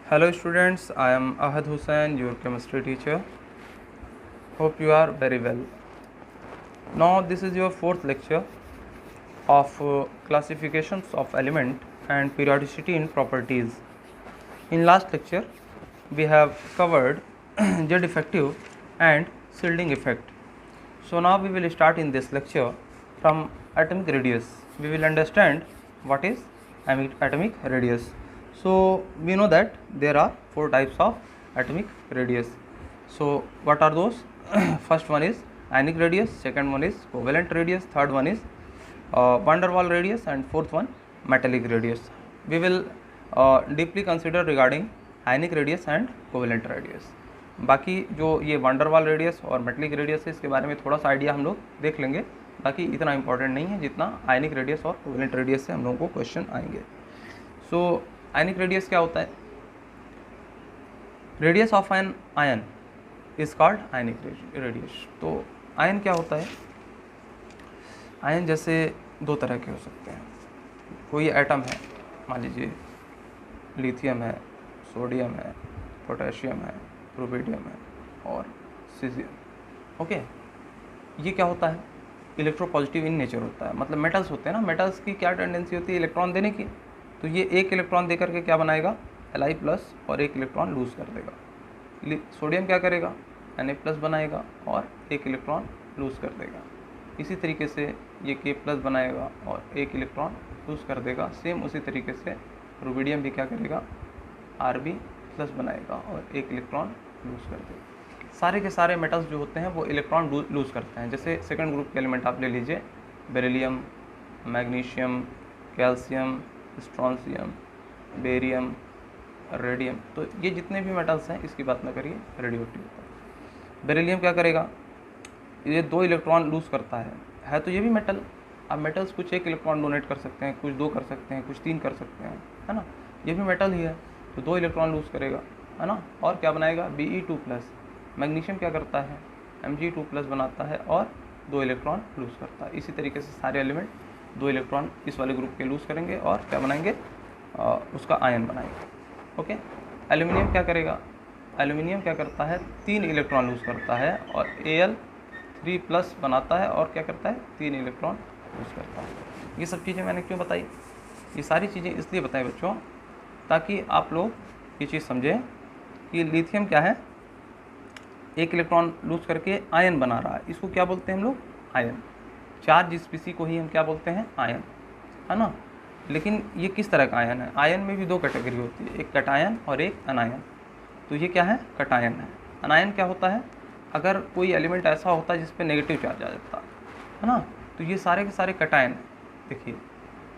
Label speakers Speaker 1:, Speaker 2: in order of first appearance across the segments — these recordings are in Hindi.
Speaker 1: Hello students, I am Ahad Hussain, your chemistry teacher. Hope you are very well. Now this is your fourth lecture of classifications of element and periodicity in properties. In last lecture we have covered Z effective and shielding effect. So now we will start in this lecture from atomic radius. We will understand what is atomic radius. So we know that there are four types of atomic radius. So what are those? First one is ionic radius, second one is covalent radius, third one is van der Waals radius, and fourth one metallic radius. We will deeply consider regarding ionic radius and covalent radius. बाकी जो ये van der Waals रेडियस और मेटलिक रेडियस है इसके बारे में थोड़ा सा आइडिया हम लोग देख लेंगे, बाकी इतना इंपॉर्टेंट नहीं है जितना आयनिक रेडियस और कोवेलेंट रेडियस से हम लोगों को क्वेश्चन आएंगे. सो आयनिक रेडियस क्या होता है? Radius of an ion is called ionic radius. तो आयन क्या होता है? आयन जैसे दो तरह के हो सकते हैं. कोई एटम है, मान लीजिए लिथियम है, सोडियम है, पोटेशियम है, रुबिडियम है और सीजियम. ओके, ये क्या होता है? इलेक्ट्रोपॉजिटिव इन नेचर होता है. मतलब मेटल्स होते हैं ना, मेटल्स की क्या टेंडेंसी होती है? इलेक्ट्रॉन देने की. तो ये एक इलेक्ट्रॉन देकर के क्या बनाएगा? Li प्लस और एक इलेक्ट्रॉन लूज कर देगा. सोडियम क्या करेगा? Na प्लस बनाएगा और एक इलेक्ट्रॉन लूज कर देगा. इसी तरीके से ये K प्लस बनाएगा और एक इलेक्ट्रॉन लूज कर देगा. सेम उसी तरीके से रुबिडियम भी क्या करेगा? Rb प्लस बनाएगा और एक इलेक्ट्रॉन लूज कर देगा. सारे के सारे मेटल्स जो होते हैं वो इलेक्ट्रॉन लूज करते हैं. जैसे सेकंड ग्रुप के एलिमेंट आप ले लीजिए, beryllium, magnesium, calcium, strontium, barium, radium. तो ये जितने भी मेटल्स हैं इसकी बात ना करिए, रेडियो एक्टिव होता है. बेरिलियम क्या करेगा? ये दो इलेक्ट्रॉन लूज करता है तो ये भी मेटल. अब मेटल्स कुछ एक इलेक्ट्रॉन डोनेट कर सकते हैं, कुछ दो कर सकते हैं, कुछ तीन कर सकते हैं, है ना. ये भी मेटल ही है तो दो इलेक्ट्रॉन लूज करेगा, है ना. और क्या बनाएगा? Be2 plus. मैग्नीशियम क्या करता है? Mg2 प्लस बनाता है और दो इलेक्ट्रॉन लूज करता है. इसी तरीके से सारे एलिमेंट दो इलेक्ट्रॉन इस वाले ग्रुप के लूज करेंगे और क्या बनाएंगे? उसका आयन बनाएंगे. ओके. एल्यूमिनियम क्या करेगा? एल्यूमिनियम क्या करता है? तीन इलेक्ट्रॉन लूज करता है और Al3 प्लस बनाता है और क्या करता है? तीन इलेक्ट्रॉन लूज करता है. ये सब चीज़ें मैंने क्यों बताई? ये सारी चीज़ें इसलिए बताई बच्चों ताकि आप लोग ये चीज़ समझें कि लिथियम क्या है? एक इलेक्ट्रॉन लूज करके आयन बना रहा है. इसको क्या बोलते हैं हम लोग? आयन. चार्ज स्पीसी को ही हम क्या बोलते हैं? आयन, है ना. लेकिन ये किस तरह का आयन है? आयन में भी दो कैटेगरी होती है, एक कटायन और एक अनायन. तो ये क्या है? कटायन है. अनायन क्या होता है? अगर कोई एलिमेंट ऐसा होता है जिस पे नेगेटिव चार्ज आ जाता है ना, तो ये सारे के सारे कटायन हैं. देखिए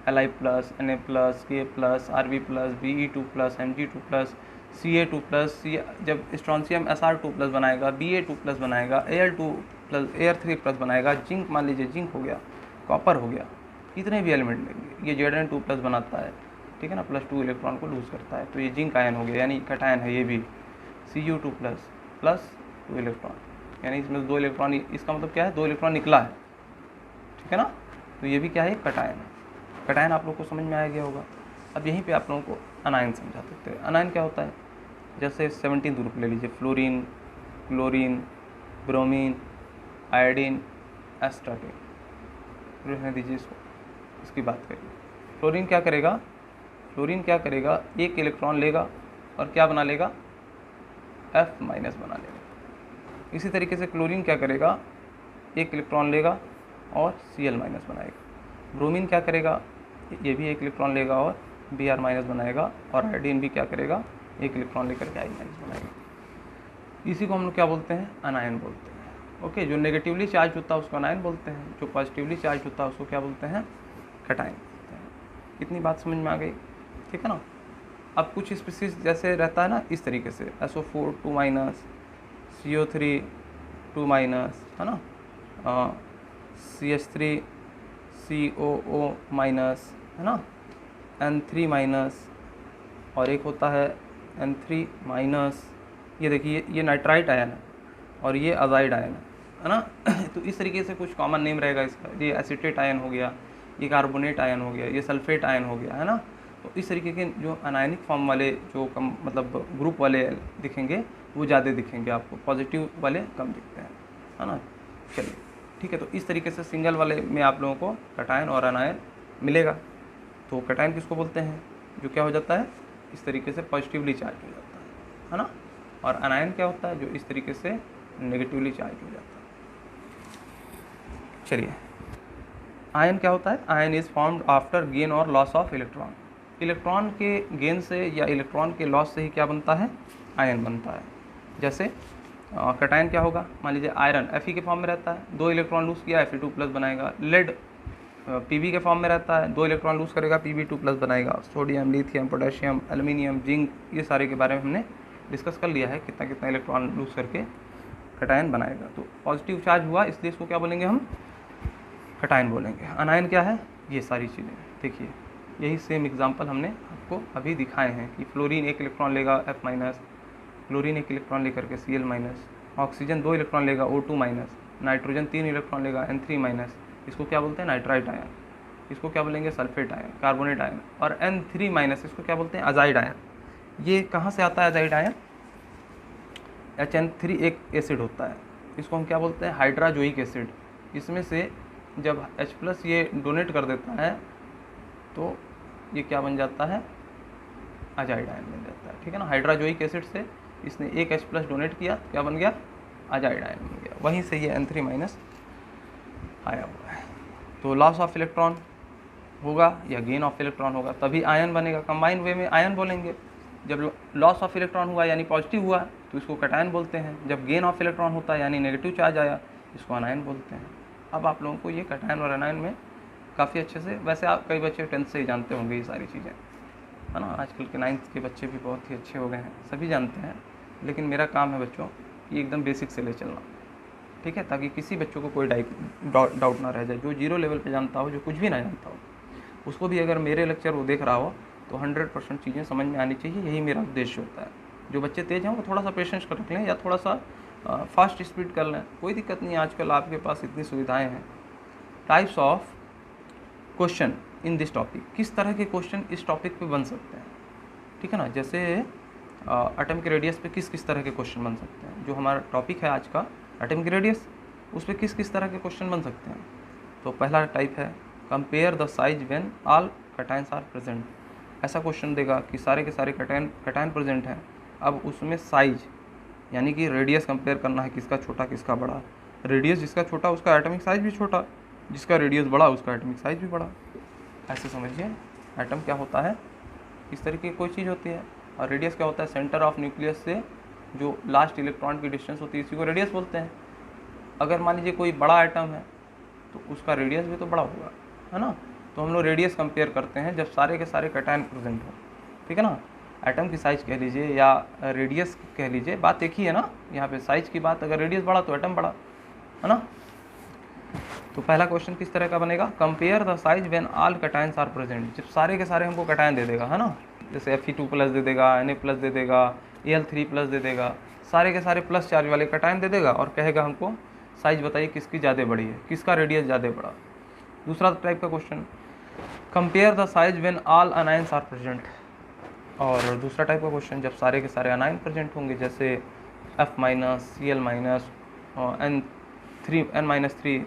Speaker 1: Li plus, Na plus, K plus, Rb plus, Be2 plus, Mg2 plus, Ca2 plus, जब स्ट्रॉन्शियम Sr2 प्लस बनाएगा, Ba2 प्लस बनाएगा, Al2 प्लस, Ar3 प्लस बनाएगा, जिंक मान लीजिए जिंक हो गया, कॉपर हो गया, कितने भी एलिमेंट लेंगे, ये Zn2 प्लस बनाता है, ठीक है ना, प्लस 2 इलेक्ट्रॉन को लूज करता है. तो ये जिंक आयन हो गया, यानी कटायन है. ये भी Cu2 प्लस प्लस 2 इलेक्ट्रॉन, यानी इसमें दो इलेक्ट्रॉन, इसका मतलब क्या है? दो इलेक्ट्रॉन निकला है, ठीक है ना. तो ये भी क्या है? कटायन है. कटायन आप लोग को समझ में आ गया होगा. अब यहीं पे आप लोगों को अनायन समझा सकते हैं. अनायन क्या होता है? जैसे 17 ग्रुप ले लीजिए, fluorine, chlorine, bromine, iodine, astatine. रहने दीजिए इसको, इसकी बात करिए. फ्लोरीन क्या करेगा? फ्लोरीन क्या करेगा? एक इलेक्ट्रॉन लेगा और क्या बना लेगा? F माइनस बना लेगा. इसी तरीके से क्लोरीन क्या करेगा? एक इलेक्ट्रॉन लेगा और Cl माइनस बनाएगा. ब्रोमीन क्या करेगा? ये भी एक इलेक्ट्रॉन लेगा और Br माइनस बनाएगा. और आयोडीन भी क्या करेगा? एक इलेक्ट्रॉन लेकर के I माइनस बनाएगा. इसी को हम लोग क्या बोलते हैं? अनायन बोलते हैं. ओके. जो नेगेटिवली चार्ज होता है उसको अनायन बोलते हैं, जो पॉजिटिवली चार्ज होता है उसको क्या बोलते हैं? कटायन बोलते हैं. इतनी बात समझ में आ गई, ठीक है ना. अब कुछ स्पीसीज जैसे रहता है ना, इस तरीके से SO4 2 माइनस, CO3 2 माइनस, है ना, CH3 COO माइनस, है ना, N3 माइनस, और एक होता है N3 माइनस. ये देखिए ये नाइट्राइट आयन है और ये अजाइड आयन है ना. तो इस तरीके से कुछ कॉमन नेम रहेगा इसका. ये एसिटेट आयन हो गया, ये कार्बोनेट आयन हो गया, ये सल्फेट आयन हो गया, है ना. तो इस तरीके के जो अनायनिक फॉर्म वाले जो कम मतलब ग्रुप वाले दिखेंगे वो ज़्यादा दिखेंगे आपको, पॉजिटिव वाले कम दिखते हैं, है ना। चलिए ठीक है, तो इस तरीके से सिंगल वाले में आप लोगों को कटायन और अनायन मिलेगा। तो कटायन किसको बोलते हैं, जो क्या हो जाता है इस तरीके से पॉजिटिवली चार्ज हो जाता है ना। और अनायन क्या होता है, जो इस तरीके से नेगेटिवली चार्ज हो जाता है। चलिए, आयन क्या होता है, ion is formed after gain और लॉस ऑफ इलेक्ट्रॉन। इलेक्ट्रॉन के गेन से या इलेक्ट्रॉन के लॉस से ही क्या बनता है, आयन बनता है। जैसे कटायन क्या होगा, मान लीजिए आयरन Fe के फॉर्म में रहता है, 2 इलेक्ट्रॉन लूज किया Fe2+ बनाएगा। लेड Pb के फॉर्म में रहता है, 2 इलेक्ट्रॉन लूज करेगा Pb2+ बनाएगा। Sodium, lithium, potassium, aluminium, zinc, ये सारे के बारे में हमने डिस्कस कर लिया है, कितना कितना इलेक्ट्रॉन लूज करके कटायन बनाएगा। तो पॉजिटिव चार्ज हुआ इसलिए इसको क्या बोलेंगे हम, कटायन बोलेंगे। अनायन क्या है, ये सारी चीज़ें देखिए, यही सेम एग्जांपल हमने आपको अभी दिखाए हैं कि फ्लोरीन 1 इलेक्ट्रॉन लेगा F-, क्लोरीन 1 इलेक्ट्रॉन लेकर के Cl-, ऑक्सीजन 2 इलेक्ट्रॉन लेगा O2-, नाइट्रोजन 3 इलेक्ट्रॉन लेगा N3-, इसको क्या बोलते हैं नाइट्राइट आयन, इसको क्या बोलेंगे सल्फेट आयन, कार्बोनेट आयन। और N3- इसको क्या बोलते हैं अजाइड आयन। ये कहाँ से आता है अजाइड आयन, HN3 एक एसिड होता है, इसको हम क्या बोलते हैं हाइड्राजोइक एसिड। इसमें से जब H+ ये डोनेट कर देता है तो ये क्या बन जाता है, अजाइड आयन बन जाता है, ठीक है ना। हाइड्राजोइक एसिड से इसने एक H+ डोनेट किया तो क्या बन गया, अजाइड आयन बन गया। वहीं से ये N3- आया हुआ है। तो लॉस ऑफ इलेक्ट्रॉन होगा या गेन ऑफ इलेक्ट्रॉन होगा तभी आयन बनेगा। कंबाइन वे में आयन बोलेंगे। जब लॉस ऑफ इलेक्ट्रॉन हुआ यानी पॉजिटिव हुआ तो इसको कटायन बोलते हैं। जब गेन ऑफ इलेक्ट्रॉन होता है यानी नेगेटिव चार्ज आया, इसको अनायन बोलते हैं। अब आप लोगों को ये कटायन और अनायन में काफ़ी अच्छे से, वैसे आप कई बच्चे 10th से ही जानते होंगे ये सारी चीज़ें, है ना। आजकल के 9th के बच्चे भी बहुत ही अच्छे हो गए हैं, सभी जानते हैं। लेकिन मेरा काम है बच्चों कि एकदम बेसिक से ले चलना, ठीक है, ताकि किसी बच्चों को कोई डाउट ना रह जाए। जो 0 लेवल पे जानता हो, जो कुछ भी ना जानता हो, उसको भी अगर मेरे लेक्चर वो देख रहा हो तो 100% चीज़ें समझ में आनी चाहिए। यही मेरा उद्देश्य होता है। जो बच्चे तेज़ हैं वो थोड़ा सा पेशेंस कर रख लें या थोड़ा सा फास्ट स्पीड कर लें, कोई दिक्कत नहीं है। आजकल आपके पास इतनी सुविधाएँ हैं। Types of question in this topic, किस तरह के क्वेश्चन इस टॉपिक पे बन सकते हैं, ठीक है ना। जैसे एटम के रेडियस पे किस किस तरह के क्वेश्चन बन सकते हैं। जो हमारा टॉपिक है आज का एटम की रेडियस, उस पर किस किस तरह के क्वेश्चन बन सकते हैं। तो पहला टाइप है compare the size when all cations are present. ऐसा क्वेश्चन देगा कि सारे के सारे कटायन प्रेजेंट हैं, अब उसमें साइज यानी कि रेडियस कंपेयर करना है, किसका छोटा किसका बड़ा। रेडियस जिसका छोटा उसका एटॉमिक साइज भी छोटा, जिसका रेडियस बड़ा उसका एटॉमिक साइज भी बड़ा। ऐसे समझिए एटम क्या होता है, इस तरीके की कोई चीज़ होती है। और रेडियस क्या होता है, सेंटर ऑफ न्यूक्लियस से जो लास्ट इलेक्ट्रॉन की डिस्टेंस होती है, इसी को रेडियस बोलते हैं। अगर मान लीजिए कोई बड़ा एटम है तो उसका रेडियस भी तो बड़ा होगा, है ना। तो हम लोग रेडियस कंपेयर करते हैं जब सारे के सारे कटायन प्रेजेंट हो, ठीक है ना। एटम की साइज़ कह लीजिए या रेडियस कह लीजिए, बात एक ही है ना। यहाँ पे साइज़ की बात, अगर रेडियस बड़ा तो एटम बड़ा, है ना। तो पहला क्वेश्चन किस तरह का बनेगा, compare the size when all cations are present. जब सारे के सारे हमको कटायन दे देगा, है ना, जैसे Fe2+ दे देगा, Na+ दे देगा, Al3+ दे देगा, सारे के सारे प्लस चार्ज वाले कटायन दे देगा और कहेगा हमको साइज बताइए किसकी ज़्यादा बड़ी है, किसका रेडियस ज़्यादा बड़ा। दूसरा टाइप का question, compare the size when all anions are present. और दूसरा टाइप का क्वेश्चन, जब सारे के सारे अनायन प्रेजेंट होंगे, जैसे F-, Cl-, N-3,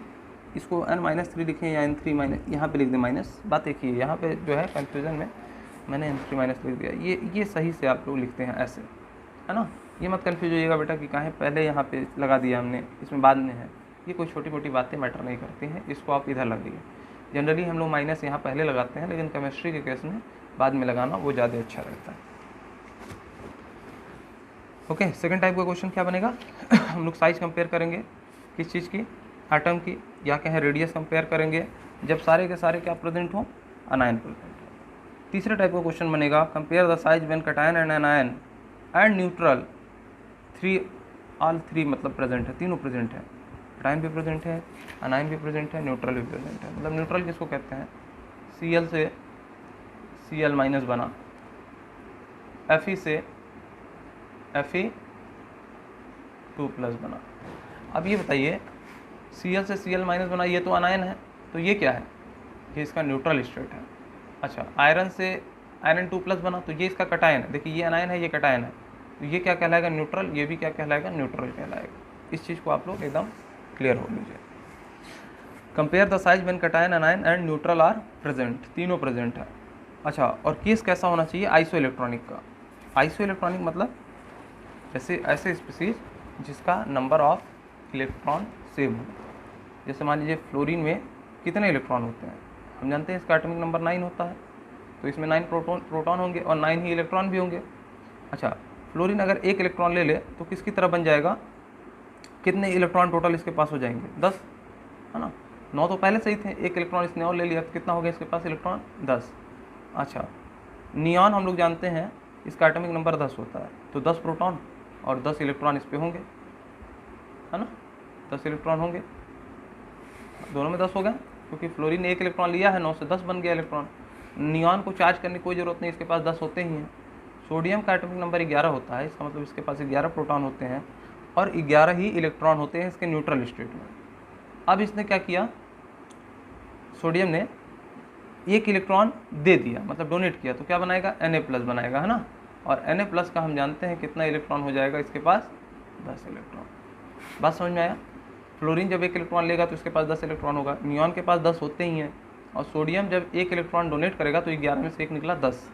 Speaker 1: इसको N-3 लिखें या N3- यहाँ पे लिख दें माइनस, बात एक ही है। यहाँ पे जो है कन्फ्यूज़न में मैंने N3- लिख दिया, ये सही से आप लोग लिखते हैं ऐसे, है ना। ये मत कन्फ्यूज होइएगा बेटा कि कहाँ पहले यहाँ पे लगा दिया हमने, इसमें बाद में है। ये कोई छोटी मोटी बातें मैटर नहीं करती हैं, इसको आप इधर लगाइए। जनरली हम लोग माइनस यहाँ पहले लगाते हैं, लेकिन केमिस्ट्री के केस में बाद में लगाना वो ज़्यादा अच्छा रहता है। ओके, सेकंड टाइप का क्वेश्चन क्या बनेगा हम लोग साइज कंपेयर करेंगे, किस चीज़ की, एटम की, या कहें रेडियस कंपेयर करेंगे जब सारे के सारे क्या प्रेजेंट हो, अनायन प्रेजेंट हो। तीसरे टाइप का क्वेश्चन बनेगा compare the size when cation and अनायन and neutral all three मतलब प्रेजेंट है, तीनों प्रेजेंट है। कटायन भी प्रेजेंट है, अनायन भी प्रेजेंट है, न्यूट्रल भी प्रेजेंट है। मतलब न्यूट्रल किसको कहते हैं, Cl से Cl- बना, Fe से Fe2+ बना। अब ये बताइए Cl से Cl- बना, ये तो अनायन है, तो ये क्या है, ये इसका न्यूट्रल स्टेट है। अच्छा, आयरन से आयरन 2+ बना, तो ये इसका कटायन है। देखिए ये एनायन है, ये कटायन है, तो ये क्या कहलाएगा? न्यूट्रल। ये भी क्या कहलाएगा? न्यूट्रल कहलाएगा। इस चीज़ को आप लोग एकदम क्लियर हो लीजिए। Compare the size when cation, anion and neutral are present, तीनों प्रेजेंट है। अच्छा, और केस कैसा होना चाहिए? आइसो इलेक्ट्रॉनिक का। आइसो इलेक्ट्रॉनिक मतलब जैसे ऐसे स्पीसीज जिसका नंबर ऑफ इलेक्ट्रॉन सेम हो। जैसे मान लीजिए फ्लोरीन में कितने इलेक्ट्रॉन होते हैं? हम जानते हैं इसका एटॉमिक नंबर 9 होता है, तो इसमें 9 प्रोटॉन होंगे और 9 ही इलेक्ट्रॉन भी होंगे। अच्छा, फ्लोरीन अगर 1 इलेक्ट्रॉन ले ले तो किसकी तरह बन जाएगा? कितने इलेक्ट्रॉन टोटल इसके पास हो जाएंगे? 10, है ना। 9 तो पहले से ही थे, 1 इलेक्ट्रॉन इसने और ले लिया तो कितना हो गया इसके पास इलेक्ट्रॉन? 10। अच्छा, नियॉन हम लोग जानते हैं इसका एटॉमिक नंबर 10 होता है, तो 10 प्रोटॉन और 10 इलेक्ट्रॉन इस पे होंगे, है ना। 10 इलेक्ट्रॉन होंगे, दोनों में 10 हो गए, क्योंकि फ्लोरीन ने 1 इलेक्ट्रॉन लिया है, 9 से 10 बन गया इलेक्ट्रॉन। नियॉन को चार्ज करने की कोई ज़रूरत नहीं, इसके पास 10 होते ही हैं। सोडियम का एटॉमिक नंबर 11 होता है, इसका मतलब इसके पास 11 प्रोटॉन होते हैं और 11 ही इलेक्ट्रॉन होते हैं इसके न्यूट्रल स्टेट में। अब इसने क्या किया? सोडियम ने 1 इलेक्ट्रॉन दे दिया, मतलब डोनेट किया, तो क्या बनाएगा? Na+ बनाएगा, है ना। और Na+ का हम जानते हैं कितना इलेक्ट्रॉन हो जाएगा इसके पास? 10 इलेक्ट्रॉन। बात समझ में आया? फ्लोरीन जब 1 इलेक्ट्रॉन लेगा तो इसके पास 10 इलेक्ट्रॉन होगा, नियॉन के पास 10 होते ही हैं, और सोडियम जब 1 इलेक्ट्रॉन डोनेट करेगा तो 11 में से 1 निकला 10,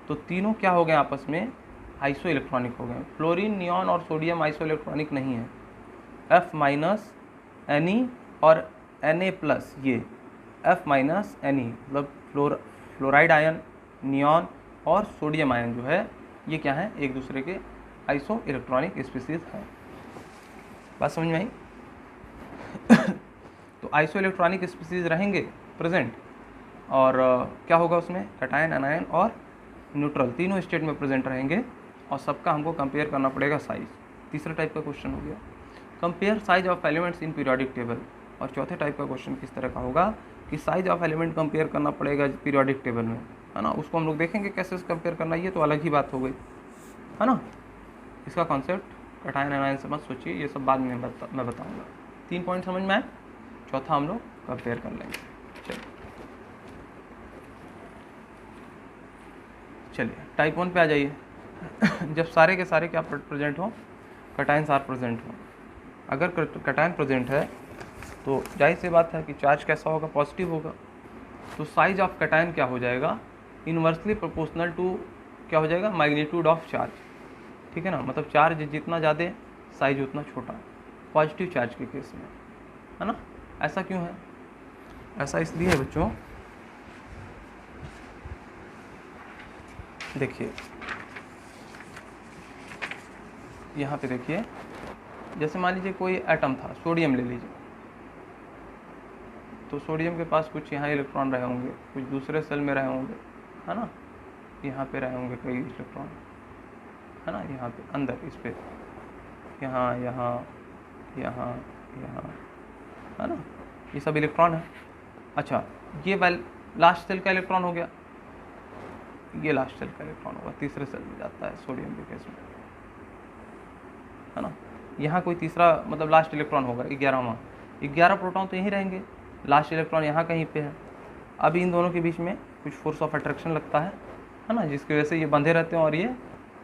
Speaker 1: तो तीनों क्या हो गए आपस में? आइसो इलेक्ट्रॉनिक हो गए। फ्लोरीन, नियॉन और सोडियम आइसो इलेक्ट्रॉनिक नहीं है। F- Ne और Na+, ये F- Ne मतलब फ्लोराइड आयन, नियॉन और सोडियम आयन जो है ये क्या है? एक दूसरे के आइसो इलेक्ट्रॉनिक स्पीसीज हैं। बात समझ में आई? तो आइसो इलेक्ट्रॉनिक स्पीसीज रहेंगे प्रेजेंट, और क्या होगा उसमें? कटायन, एनायन और न्यूट्रल तीनों स्टेट में प्रेजेंट रहेंगे, और सबका हमको कंपेयर करना पड़ेगा साइज। तीसरा टाइप का क्वेश्चन हो गया compare size of elements in periodic table. और चौथे टाइप का क्वेश्चन किस तरह का होगा कि साइज ऑफ एलिमेंट कंपेयर करना पड़ेगा पीरियोडिक टेबल में, है ना। उसको हम लोग देखेंगे कैसे कंपेयर करना, ये तो अलग ही बात हो गई, है ना। इसका कॉन्सेप्ट कटायन एनायन से मत सोचिए, ये सब बाद में मैं बताऊँगा। 3 पॉइंट समझ में आए, चौथा हम लोग कंपेयर कर लेंगे। चलिए टाइप 1 पे आ जाइए। जब सारे के सारे क्या प्रेजेंट हो? कटायंस आर प्रेजेंट हो। अगर कटायन प्रेजेंट है तो जाहिर सी बात है कि चार्ज कैसा होगा? पॉजिटिव होगा। तो साइज ऑफ कटायन क्या हो जाएगा? इन्वर्सली प्रोपोर्शनल टू क्या हो जाएगा? मैग्नीट्यूड ऑफ चार्ज, ठीक है ना। मतलब चार्ज जितना ज़्यादा साइज उतना छोटा, पॉजिटिव चार्ज के केस में, है ना। ऐसा क्यों है? ऐसा इसलिए है बच्चों, देखिए यहाँ पे देखिए, जैसे मान लीजिए कोई एटम था, सोडियम ले लीजिए, तो सोडियम के पास कुछ यहाँ इलेक्ट्रॉन रहे होंगे, कुछ दूसरे सेल में रहे होंगे, है ना। यहाँ पे रहे होंगे कई इलेक्ट्रॉन, है ना, यहाँ पे अंदर इस पे, यहाँ यहाँ यहाँ यहाँ, है ना, ये सब इलेक्ट्रॉन है। अच्छा, ये लास्ट सेल का इलेक्ट्रॉन हो गया, ये लास्ट सेल का इलेक्ट्रॉन होगा, तीसरे सेल में जाता है सोडियम के केस में, है ना। यहाँ कोई तीसरा मतलब लास्ट इलेक्ट्रॉन होगा 11वां, 11 प्रोटॉन तो यहीं रहेंगे, लास्ट इलेक्ट्रॉन यहाँ कहीं पे है। अब इन दोनों के बीच में कुछ फोर्स ऑफ अट्रैक्शन लगता है ना, जिसकी वजह से ये बंधे रहते हैं और ये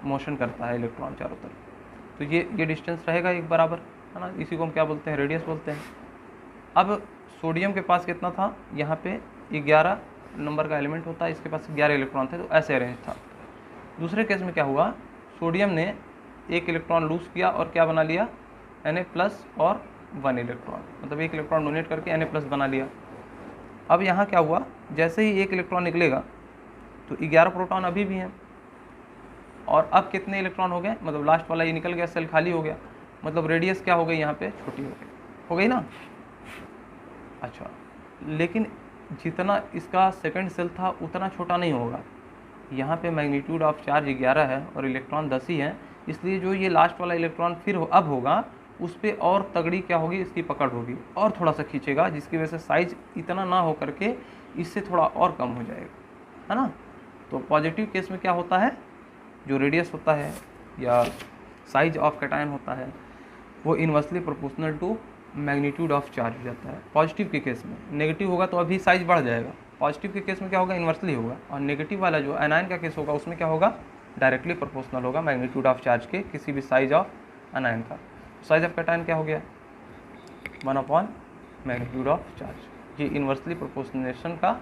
Speaker 1: मोशन करता है इलेक्ट्रॉन चारों तरफ। तो ये डिस्टेंस रहेगा एक बराबर, है ना। इसी को हम क्या बोलते हैं? रेडियस बोलते हैं। अब सोडियम के पास कितना था? यहाँ पे 11 नंबर का एलिमेंट होता है, इसके पास 11 इलेक्ट्रॉन थे, तो ऐसे अरेंज था। दूसरे केस में क्या हुआ? सोडियम ने 1 इलेक्ट्रॉन लूज किया और क्या बना लिया? Na+ और 1 इलेक्ट्रॉन, मतलब 1 इलेक्ट्रॉन डोनेट करके Na+ बना लिया। अब यहाँ क्या हुआ? जैसे ही 1 इलेक्ट्रॉन निकलेगा तो 11 प्रोटॉन अभी भी हैं, और अब कितने इलेक्ट्रॉन हो गए? मतलब लास्ट वाला ये निकल गया, सेल खाली हो गया, मतलब रेडियस क्या हो गई यहाँ पे? छोटी हो गई ना। अच्छा, लेकिन जितना इसका सेकंड सेल था उतना छोटा नहीं होगा। यहाँ पे मैग्नीट्यूड ऑफ चार्ज 11 है और इलेक्ट्रॉन 10 ही है, इसलिए जो ये लास्ट वाला इलेक्ट्रॉन फिर अब होगा उस पर और तगड़ी क्या होगी? इसकी पकड़ होगी और थोड़ा सा खींचेगा, जिसकी वजह से साइज इतना ना हो करके इससे थोड़ा और कम हो जाएगा, है ना। तो पॉजिटिव केस में क्या होता है? जो रेडियस होता है या साइज ऑफ कैटायन होता है वो inversely proportional to magnitude of charge हो जाता है पॉजिटिव के केस में। नेगेटिव होगा तो अभी साइज बढ़ जाएगा, पॉजिटिव के केस में क्या होगा, इन्वर्सली होगा, और नेगेटिव वाला जो एनायन का केस होगा उसमें क्या होगा, डायरेक्टली प्रोपोर्शनल होगा मैग्नीट्यूड ऑफ चार्ज के किसी भी साइज ऑफ एनायन का। साइज ऑफ कैटायन क्या हो गया, 1 मैग्नीट्यूड ऑफ चार्ज। ये इन्वर्सली प्रोपोर्शनेशन का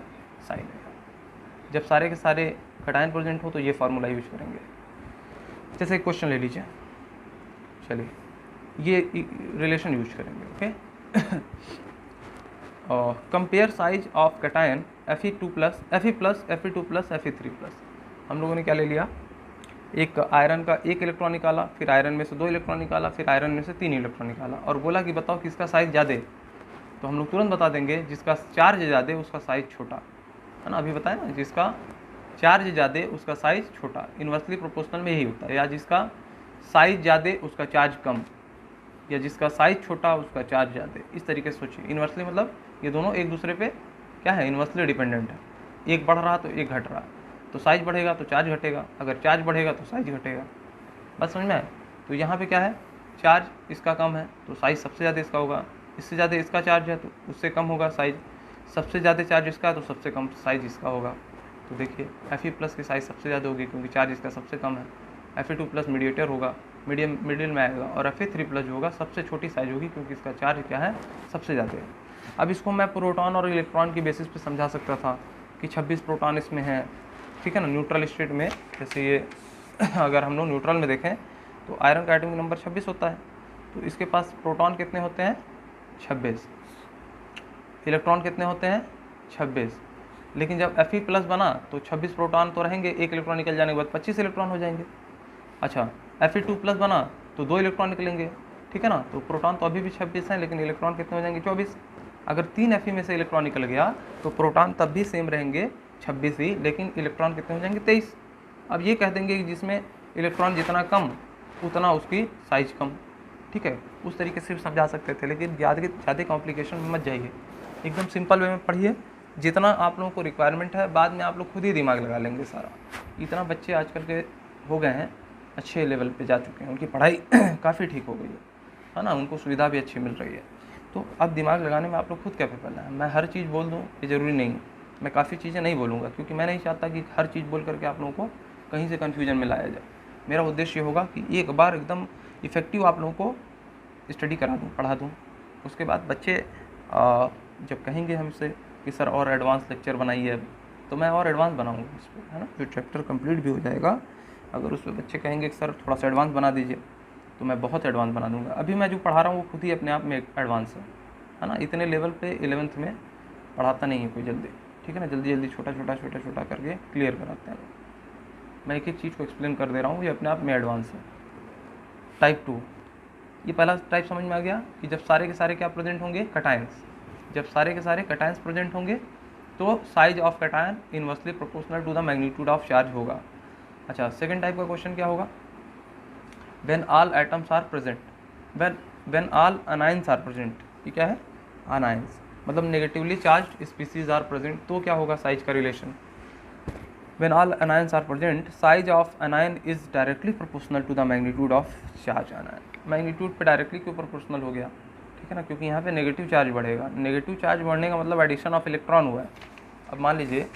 Speaker 1: साइन है। जब सारे के सारे कैटायन प्रेजेंट हो तो ये फार्मूला यूज करेंगे। जैसे एक क्वेश्चन ले लीजिए, चलिए ये रिलेशन यूज करेंगे, okay. Compare size of cation Fe2 plus Fe plus Fe2 plus Fe3 plus. हम लोगों ने क्या ले लिया, एक आयरन का 1 इलेक्ट्रॉन निकाला, फिर आयरन में से 2 इलेक्ट्रॉन निकाला, फिर आयरन में से 3 इलेक्ट्रॉन निकाला, और बोला कि बताओ किसका साइज ज़्यादा है। तो हम लोग तुरंत बता देंगे जिसका चार्ज ज़्यादा है उसका साइज छोटा है ना, अभी बताया ना, जिसका चार्ज ज़्यादा उसका साइज छोटा। इन्वर्सली प्रोपोर्शनल में यही होता है, या जिसका साइज ज़्यादा उसका चार्ज कम, या जिसका साइज छोटा उसका चार्ज ज़्यादा। इस तरीके से सोचिए। इन्वर्सली मतलब ये दोनों एक दूसरे पे क्या है, इन्वर्सली डिपेंडेंट है। एक बढ़ रहा तो एक घट रहा, तो साइज बढ़ेगा तो चार्ज घटेगा, अगर चार्ज बढ़ेगा तो साइज घटेगा। बस समझ में आए। तो यहाँ पे क्या है, चार्ज इसका कम है तो साइज सबसे ज़्यादा इसका होगा, इससे ज़्यादा इसका चार्ज है तो उससे कम होगा साइज, सबसे ज़्यादा चार्ज इसका है तो सबसे कम साइज इसका होगा। तो देखिए Fe प्लस की साइज़ सबसे ज़्यादा होगी क्योंकि चार्ज इसका सबसे कम है। Fe2 प्लस मीडिएटर होगा, मिडिल में आएगा, और Fe3 प्लस जो होगा सबसे छोटी साइज होगी क्योंकि इसका चार्ज क्या है, सबसे ज़्यादा है। अब इसको मैं प्रोटॉन और इलेक्ट्रॉन की बेसिस पे समझा सकता था कि 26 प्रोटॉन इसमें है, ठीक है ना, न्यूट्रल स्टेट में। जैसे ये अगर हम लोग न्यूट्रल में देखें तो आयरन का एटॉमिक नंबर 26 होता है, तो इसके पास प्रोटॉन कितने होते हैं, 26, इलेक्ट्रॉन कितने होते हैं, 26। लेकिन जब Fe प्लस बना तो 26 प्रोटॉन तो रहेंगे, एक इलेक्ट्रॉन निकल जाने के बाद 25 इलेक्ट्रॉन हो जाएंगे। अच्छा, Fe2 प्लस बना तो 2 इलेक्ट्रॉन निकलेंगे, ठीक है ना, तो प्रोटॉन तो अभी भी 26 हैं लेकिन इलेक्ट्रॉन कितने हो जाएंगे, 24। अगर 3 Fe में से इलेक्ट्रॉन निकल गया तो प्रोटॉन तब भी सेम रहेंगे 26 ही, लेकिन इलेक्ट्रॉन कितने हो जाएंगे, 23। अब ये कह देंगे कि जिसमें इलेक्ट्रॉन जितना कम उतना उसकी साइज कम, ठीक है, उस तरीके से समझा सकते थे। लेकिन ज़्यादा कॉम्प्लिकेशन में मत जाइए, एकदम सिंपल वे में पढ़िए। जितना आप लोगों को रिक्वायरमेंट है बाद में आप लोग खुद ही दिमाग लगा लेंगे सारा। इतना बच्चे आजकल के हो गए हैं, अच्छे लेवल पे जा चुके हैं, उनकी पढ़ाई काफ़ी ठीक हो गई है ना, उनको सुविधा भी अच्छी मिल रही है। तो अब दिमाग लगाने में आप लोग खुद कैपेबल हैं। मैं हर चीज़ बोल दूँ ये ज़रूरी नहीं है, मैं काफ़ी चीज़ें नहीं बोलूँगा क्योंकि मैं नहीं चाहता कि हर चीज़ बोल करके आप लोगों को कहीं से कन्फ्यूजन में लाया जाए। मेरा उद्देश्य होगा कि एक बार एकदम इफ़ेक्टिव आप लोगों को स्टडी करा दूँ, पढ़ा दूँ। उसके बाद बच्चे जब कहेंगे हमसे कि सर और एडवांस लेक्चर बनाइए, तो मैं और एडवांस बनाऊँगा उस पर, है ना, जो चैप्टर कंप्लीट भी हो जाएगा। अगर उस पर बच्चे कहेंगे कि सर थोड़ा सा एडवांस बना दीजिए तो मैं बहुत एडवांस बना दूँगा। अभी मैं जो पढ़ा रहा हूँ वो खुद ही अपने आप में एडवांस है ना। इतने लेवल पे 11th में पढ़ाता नहीं है कोई जल्दी, ठीक है ना, जल्दी छोटा छोटा करके क्लियर कराते हैं। मैं एक एक चीज़ को एक्सप्लेन कर दे रहा हूँ, ये अपने आप में एडवांस है। टाइप 2, ये पहला टाइप समझ में आ गया कि जब सारे के सारे क्या प्रेजेंट होंगे, कैटायंस। जब सारे के सारे कैटायंस प्रेजेंट होंगे तो size of cation inversely proportional to the magnitude of charge होगा। अच्छा, सेकंड टाइप का क्वेश्चन क्या होगा, when all atoms are present, when all anions are present. ये क्या है, अनायंस मतलब negatively charge species are present, तो क्या होगा साइज का relation. When all anions are present, size of anion is directly proportional to the magnitude of charge anion। Magnitude पे डायरेक्टली क्यों प्रोपोर्शनल हो गया, ठीक है ना, क्योंकि यहाँ पे नेगेटिव चार्ज बढ़ेगा। नेगेटिव चार्ज बढ़ने का मतलब एडिशन ऑफ इलेक्ट्रॉन हुआ है। अब मान लीजिए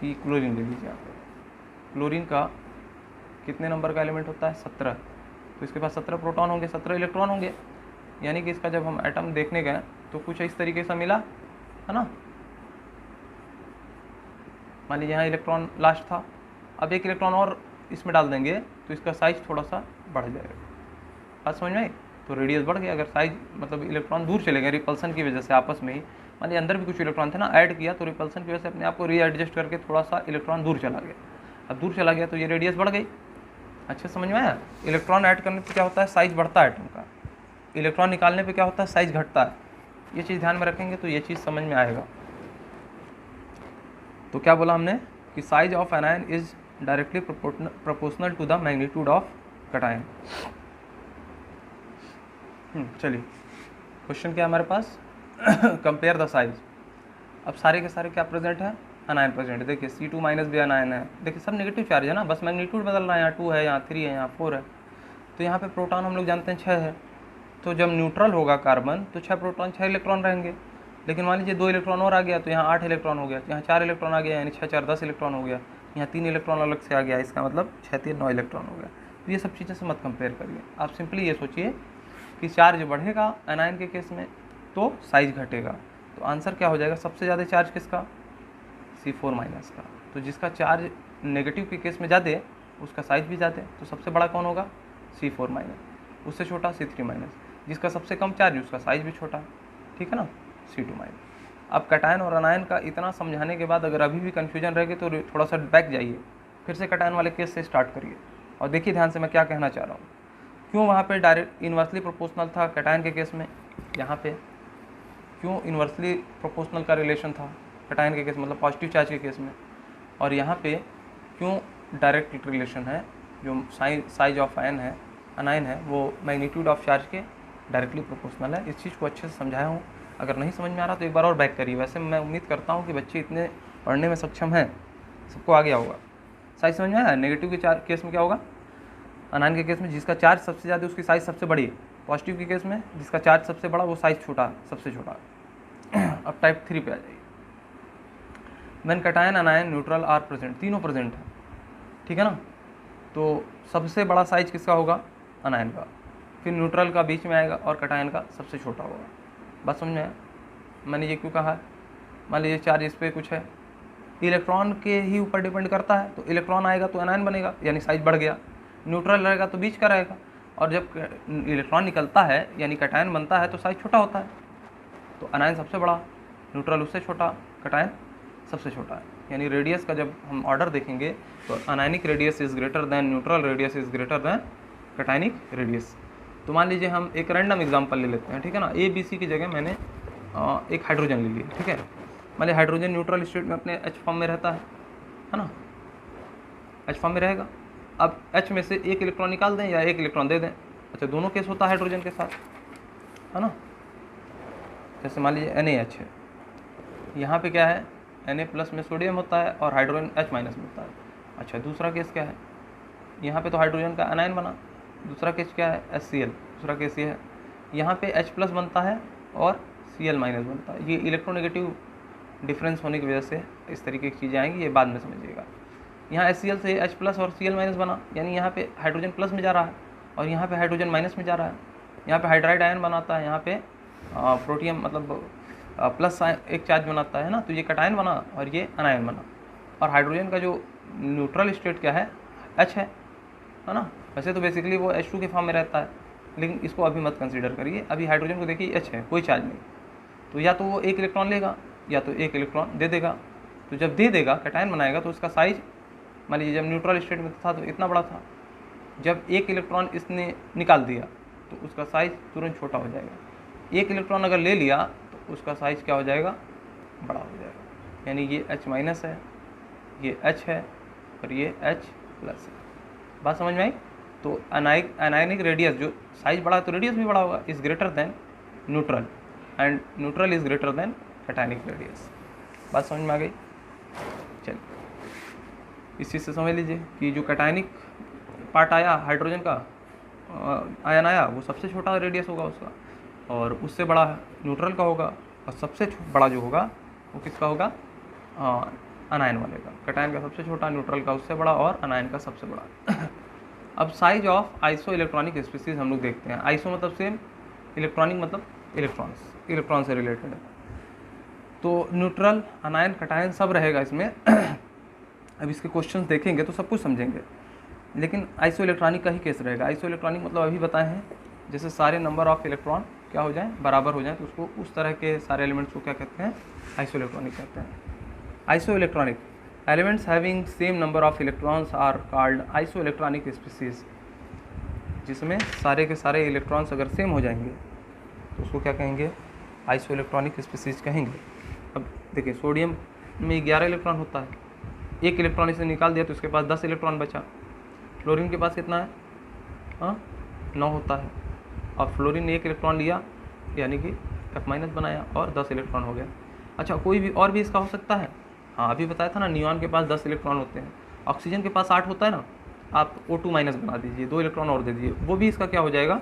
Speaker 1: कि क्लोरीन ले लीजिए आप, क्लोरीन का कितने नंबर का एलिमेंट होता है, 17, तो इसके पास 17 प्रोटॉन होंगे, 17 इलेक्ट्रॉन होंगे, यानी कि इसका जब हम एटम देखने गए तो कुछ इस तरीके से मिला, है ना। मान लीजिए यहाँ इलेक्ट्रॉन लास्ट था, अब एक इलेक्ट्रॉन और इसमें डाल देंगे तो इसका साइज थोड़ा सा बढ़ जाएगा। बात समझ में आई, तो रेडियस बढ़ गया। अगर साइज मतलब इलेक्ट्रॉन दूर चले गए रिपल्सन की वजह से आपस में ही, मान लीजिए अंदर भी कुछ इलेक्ट्रॉन थे ना, ऐड किया तो रिपल्सन की वजह से अपने आप को रीएडजस्ट करके थोड़ा सा इलेक्ट्रॉन दूर चला गया। अब दूर चला गया तो ये रेडियस बढ़ गई। अच्छा समझ में आया, इलेक्ट्रॉन ऐड करने पर क्या होता है, साइज बढ़ता है एटम का, इलेक्ट्रॉन निकालने पर क्या होता है, साइज घटता है। ये चीज़ ध्यान में रखेंगे तो ये चीज़ समझ में आएगा। तो क्या बोला हमने कि size of anion is directly proportional to the magnitude of cation. चलिए क्वेश्चन क्या है हमारे पास, कंपेयर द साइज। अब सारे के सारे क्या प्रेजेंट है, अनायन प्रेजेंट। देखिए C2 माइनस भी अनायन है, देखिए सब नेगेटिव चार्ज है ना, बस मैग्नीट्यूड बदल रहा है, यहाँ 2 है, यहाँ 3 है, यहाँ 4 है। तो यहाँ पे प्रोटॉन हम लोग जानते हैं 6 है, तो जब न्यूट्रल होगा कार्बन तो 6 प्रोटॉन 6 इलेक्ट्रॉन रहेंगे। लेकिन मान लीजिए 2 इलेक्ट्रॉन और आ गया तो यहाँ 8 इलेक्ट्रॉन हो गया, यहाँ 4 इलेक्ट्रॉन आ गया यानी 6 4 10 इलेक्ट्रॉन हो गया, यहाँ 3 इलेक्ट्रॉन अलग से आ गया, इसका मतलब 6 3 9 इलेक्ट्रॉन हो गया। तो ये सब चीज़ें से मत कंपेयर करिए, आप सिंपली ये सोचिए कि चार्ज बढ़ेगा एनायन के केस में तो साइज घटेगा। तो आंसर क्या हो जाएगा, सबसे ज़्यादा चार्ज किसका, C4 माइनस का। तो जिसका चार्ज नेगेटिव के केस में ज़्यादा है उसका साइज भी ज़्यादा है, तो सबसे बड़ा कौन होगा, C4 माइनस, उससे छोटा C3 माइनस, जिसका सबसे कम चार्ज उसका साइज भी छोटा, ठीक है ना, C2 माइनस। अब कैटायन और अनायन का इतना समझाने के बाद अगर अभी भी कन्फ्यूजन रहेगी तो थोड़ा सा बैक जाइए, फिर से कैटायन वाले केस से स्टार्ट करिए और देखिए ध्यान से मैं क्या कहना चाह रहा हूँ। क्यों वहाँ पे डायरेक्ट इन्वर्सली प्रोपोर्शनल था कैटायन के केस में, यहाँ पे क्यों इन्वर्सली प्रोपोर्शनल का रिलेशन था कैटायन के केस मतलब पॉजिटिव चार्ज के केस में, और यहाँ पे क्यों डायरेक्ट रिलेशन है, जो साइज ऑफ आयन है अनायन है वो मैग्नीट्यूड ऑफ चार्ज के डायरेक्टली प्रोपोर्शनल है। इस चीज़ को अच्छे से समझाया हूँ, अगर नहीं समझ में आ रहा तो एक बार और बैक करिए। वैसे मैं उम्मीद करता हूँ कि बच्चे इतने पढ़ने में सक्षम हैं, सबको आ गया होगा। साइज समझ में आया, नेगेटिव के केस में क्या होगा, अनायन के केस में जिसका चार्ज सबसे ज़्यादा उसकी साइज सबसे बड़ी, पॉजिटिव के केस में जिसका चार्ज सबसे बड़ा वो साइज छोटा, सबसे छोटा। अब टाइप 3 पे आ जाइए। When cation anion neutral are present, तीनों प्रेजेंट है, ठीक है ना, तो सबसे बड़ा साइज किसका होगा, अनायन का, फिर न्यूट्रल का बीच में आएगा और कैटायन का सबसे छोटा होगा। बात समझ में आया, मैंने ये क्यों कहा है, मान लीजिए चार्ज इस पर कुछ है, इलेक्ट्रॉन के ही ऊपर डिपेंड करता है, तो इलेक्ट्रॉन आएगा तो अनायन बनेगा यानी साइज बढ़ गया, न्यूट्रल रहेगा तो बीच का रहेगा, और जब इलेक्ट्रॉन निकलता है यानी कैटायन बनता है तो साइज छोटा होता है, तो अनायन सबसे बड़ा, न्यूट्रल उससे छोटा, कैटायन सबसे छोटा है। यानी रेडियस का जब हम ऑर्डर देखेंगे तो anionic radius is greater than neutral radius is greater than cationic radius. तो मान लीजिए हम एक रैंडम एग्जांपल ले लेते हैं, ठीक है ना, ABC की जगह मैंने एक हाइड्रोजन ले लिया, ठीक है। मान लीजिए हाइड्रोजन न्यूट्रल स्टेट में अपने H फॉर्म में रहता है ना, H फॉर्म में रहेगा। अब H में से एक इलेक्ट्रॉन निकाल दें या एक इलेक्ट्रॉन दे दें, अच्छा दोनों केस होता है हाइड्रोजन के साथ, है ना। जैसे मान लीजिए NaH है, यहाँ पे क्या है, Na प्लस में सोडियम होता है और हाइड्रोजन H माइनस में होता है। अच्छा दूसरा केस क्या है, यहाँ पे तो हाइड्रोजन का अनायन बना, दूसरा केस क्या है, HCl, दूसरा केस ये है, यहाँ पे H प्लस बनता है और Cl माइनस बनता है। ये इलेक्ट्रोनेगेटिव डिफरेंस होने की वजह से इस तरीके की चीज़ें आएंगी, ये बाद में समझिएगा। यहाँ HCl से H प्लस और Cl माइनस बना, यानी यहाँ पे हाइड्रोजन प्लस में जा रहा है और यहाँ पे हाइड्रोजन माइनस में जा रहा है। यहाँ पे हाइड्राइड आयन बनाता है, यहाँ पे प्रोटियम मतलब प्लस एक चार्ज बनाता है ना, तो ये कैटायन बना और ये अनायन बना। और हाइड्रोजन का जो न्यूट्रल स्टेट क्या है, H है ना। वैसे तो बेसिकली वो H2 के फॉर्म में रहता है, लेकिन इसको अभी मत कंसीडर करिए, अभी हाइड्रोजन को देखिए H है, कोई चार्ज नहीं, तो या तो वो एक इलेक्ट्रॉन लेगा या तो एक इलेक्ट्रॉन दे देगा। तो जब दे देगा कैटायन बनाएगा तो उसका साइज, मान लीजिए जब न्यूट्रल स्टेट में था तो इतना बड़ा था, जब एक इलेक्ट्रॉन इसने निकाल दिया तो उसका साइज तुरंत छोटा हो जाएगा। एक इलेक्ट्रॉन अगर ले लिया तो उसका साइज क्या हो जाएगा, बड़ा हो जाएगा। यानी ये H माइनस है, ये H है और ये H प्लस है। बात समझ में आई। तो अनायनिक रेडियस जो साइज बड़ा है तो रेडियस भी बड़ा होगा, is greater then neutral and neutral is greater then cationic radius. बात समझ में आ गई। चलिए इस चीज़ से समझ लीजिए कि जो कैटायनिक पार्ट आया हाइड्रोजन का आयन आया वो सबसे छोटा रेडियस होगा उसका, और उससे बड़ा न्यूट्रल का होगा, और सबसे बड़ा जो होगा वो किसका होगा, अनायन वाले का। कैटायन का सबसे छोटा, न्यूट्रल का उससे बड़ा और अनायन का सबसे बड़ा। अब size of iso electronic species हम लोग देखते हैं। आइसो मतलब सेम, इलेक्ट्रॉनिक मतलब इलेक्ट्रॉन्स, इलेक्ट्रॉन से रिलेटेड है। तो न्यूट्रल, अनायन, कैटायन सब रहेगा इसमें। अब इसके क्वेश्चंस देखेंगे तो सब कुछ समझेंगे, लेकिन आइसो इलेक्ट्रॉनिक का ही केस रहेगा। आइसो इलेक्ट्रॉनिक मतलब अभी बताए हैं, जैसे सारे नंबर ऑफ इलेक्ट्रॉन क्या हो जाएं, बराबर हो जाएं, तो उसको उस तरह के सारे एलिमेंट्स को क्या कहते हैं, आइसो इलेक्ट्रॉनिक कहते हैं। Isoelectronic elements having same number of electrons are called isoelectronic species. जिसमें सारे के सारे इलेक्ट्रॉन्स अगर सेम हो जाएंगे तो उसको क्या कहेंगे, आइसो इलेक्ट्रॉनिक स्पीसीज कहेंगे। अब देखिए सोडियम में 11 इलेक्ट्रॉन होता है, एक इलेक्ट्रॉन इसे निकाल दिया तो उसके पास 10 इलेक्ट्रॉन बचा। फ्लोरीन के पास कितना है, 9 होता है, और फ्लोरीन ने एक इलेक्ट्रॉन लिया यानी कि F माइनस बनाया और 10 इलेक्ट्रॉन हो गया। अच्छा कोई भी और भी इसका हो सकता है, हाँ अभी बताया था ना, नियॉन के पास 10 इलेक्ट्रॉन होते हैं, ऑक्सीजन के पास 8 होता है ना, आप O2 माइनस बना दीजिए, 2 इलेक्ट्रॉन और दे दीजिए, वो भी इसका क्या हो जाएगा,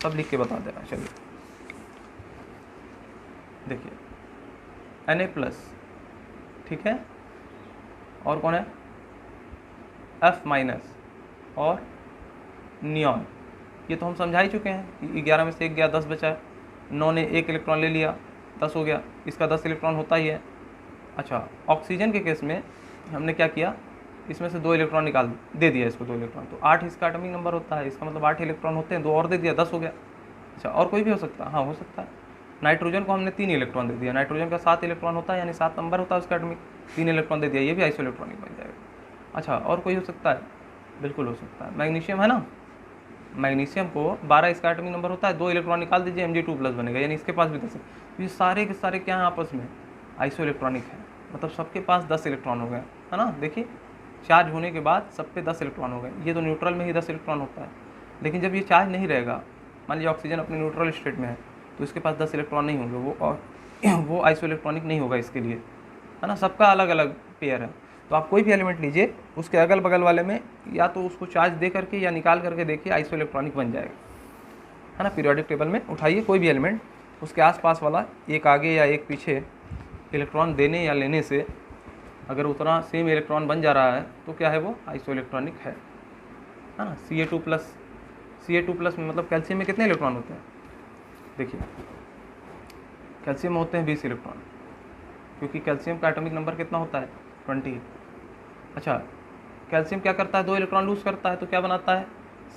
Speaker 1: सब लिख के बता दे रहा है। चलिए देखिए Na+, ठीक है, और कौन है F- और नियॉन। ये तो हम समझा ही चुके हैं कि 11 में से 1 गया, 10 बचा है। 9 ने 1 इलेक्ट्रॉन ले लिया, 10 हो गया, इसका 10 इलेक्ट्रॉन होता ही है। अच्छा, ऑक्सीजन के केस में हमने क्या किया, इसमें से 2 इलेक्ट्रॉन निकाल दे दिया इसको, 2 इलेक्ट्रॉन, तो 8 इसका एटॉमिक नंबर होता है, इसका मतलब 8 इलेक्ट्रॉन होते हैं, 2 और दे दिया, 10 हो गया। अच्छा, और कोई भी हो सकता है? हाँ, हो सकता है। नाइट्रोजन को हमने 3 इलेक्ट्रॉन दे दिया, नाइट्रोजन का 7 इलेक्ट्रॉन होता है, यानी 7 नंबर होता है उसका एटॉमिक, 3 इलेक्ट्रॉन दे दिया, ये भी आइसोइलेक्ट्रॉनिक बन जाएगा। अच्छा, और कोई हो सकता है? बिल्कुल हो सकता है। मैग्नीशियम है ना, मैग्नीशियम को 12 इसका एटॉमिक नंबर होता है, 2 इलेक्ट्रॉन निकाल दीजिए, Mg2+ बनेगा, यानी इसके पास भी 10 है। ये सारे के सारे क्या हैं आपस में? आइसोइलेक्ट्रॉनिक है, मतलब सबके पास 10 इलेक्ट्रॉन हो गए, है ना। देखिए, चार्ज होने के बाद सब पे 10 इलेक्ट्रॉन हो गए। ये तो न्यूट्रल में ही 10 इलेक्ट्रॉन होता है, लेकिन जब ये चार्ज नहीं रहेगा, मान लीजिए ऑक्सीजन अपने न्यूट्रल स्टेट में है, तो इसके पास 10 इलेक्ट्रॉन नहीं होंगे, वो और वो आइसोइलेक्ट्रॉनिक नहीं होगा इसके लिए, है ना। सबका अलग अलग पेयर है। तो आप कोई भी एलिमेंट लीजिए, उसके अगल बगल वाले में या तो उसको चार्ज दे करके या निकाल करके देखिए, आइसोइलेक्ट्रॉनिक बन जाएगा, है ना। पीरियोडिक टेबल में उठाइए कोई भी एलिमेंट, उसके आसपास वाला एक आगे या एक पीछे इलेक्ट्रॉन देने या लेने से अगर उतना सेम इलेक्ट्रॉन बन जा रहा है तो क्या है, वो आइसोइलेक्ट्रॉनिक है ना। Ca2+ में मतलब कैल्शियम में कितने इलेक्ट्रॉन होते हैं? देखिए, कैल्शियम में होते हैं 20 इलेक्ट्रॉन, क्योंकि कैल्शियम का एटॉमिक नंबर कितना होता है? 20। अच्छा, कैल्शियम क्या करता है? 2 इलेक्ट्रॉन लूज करता है, तो क्या बनाता है?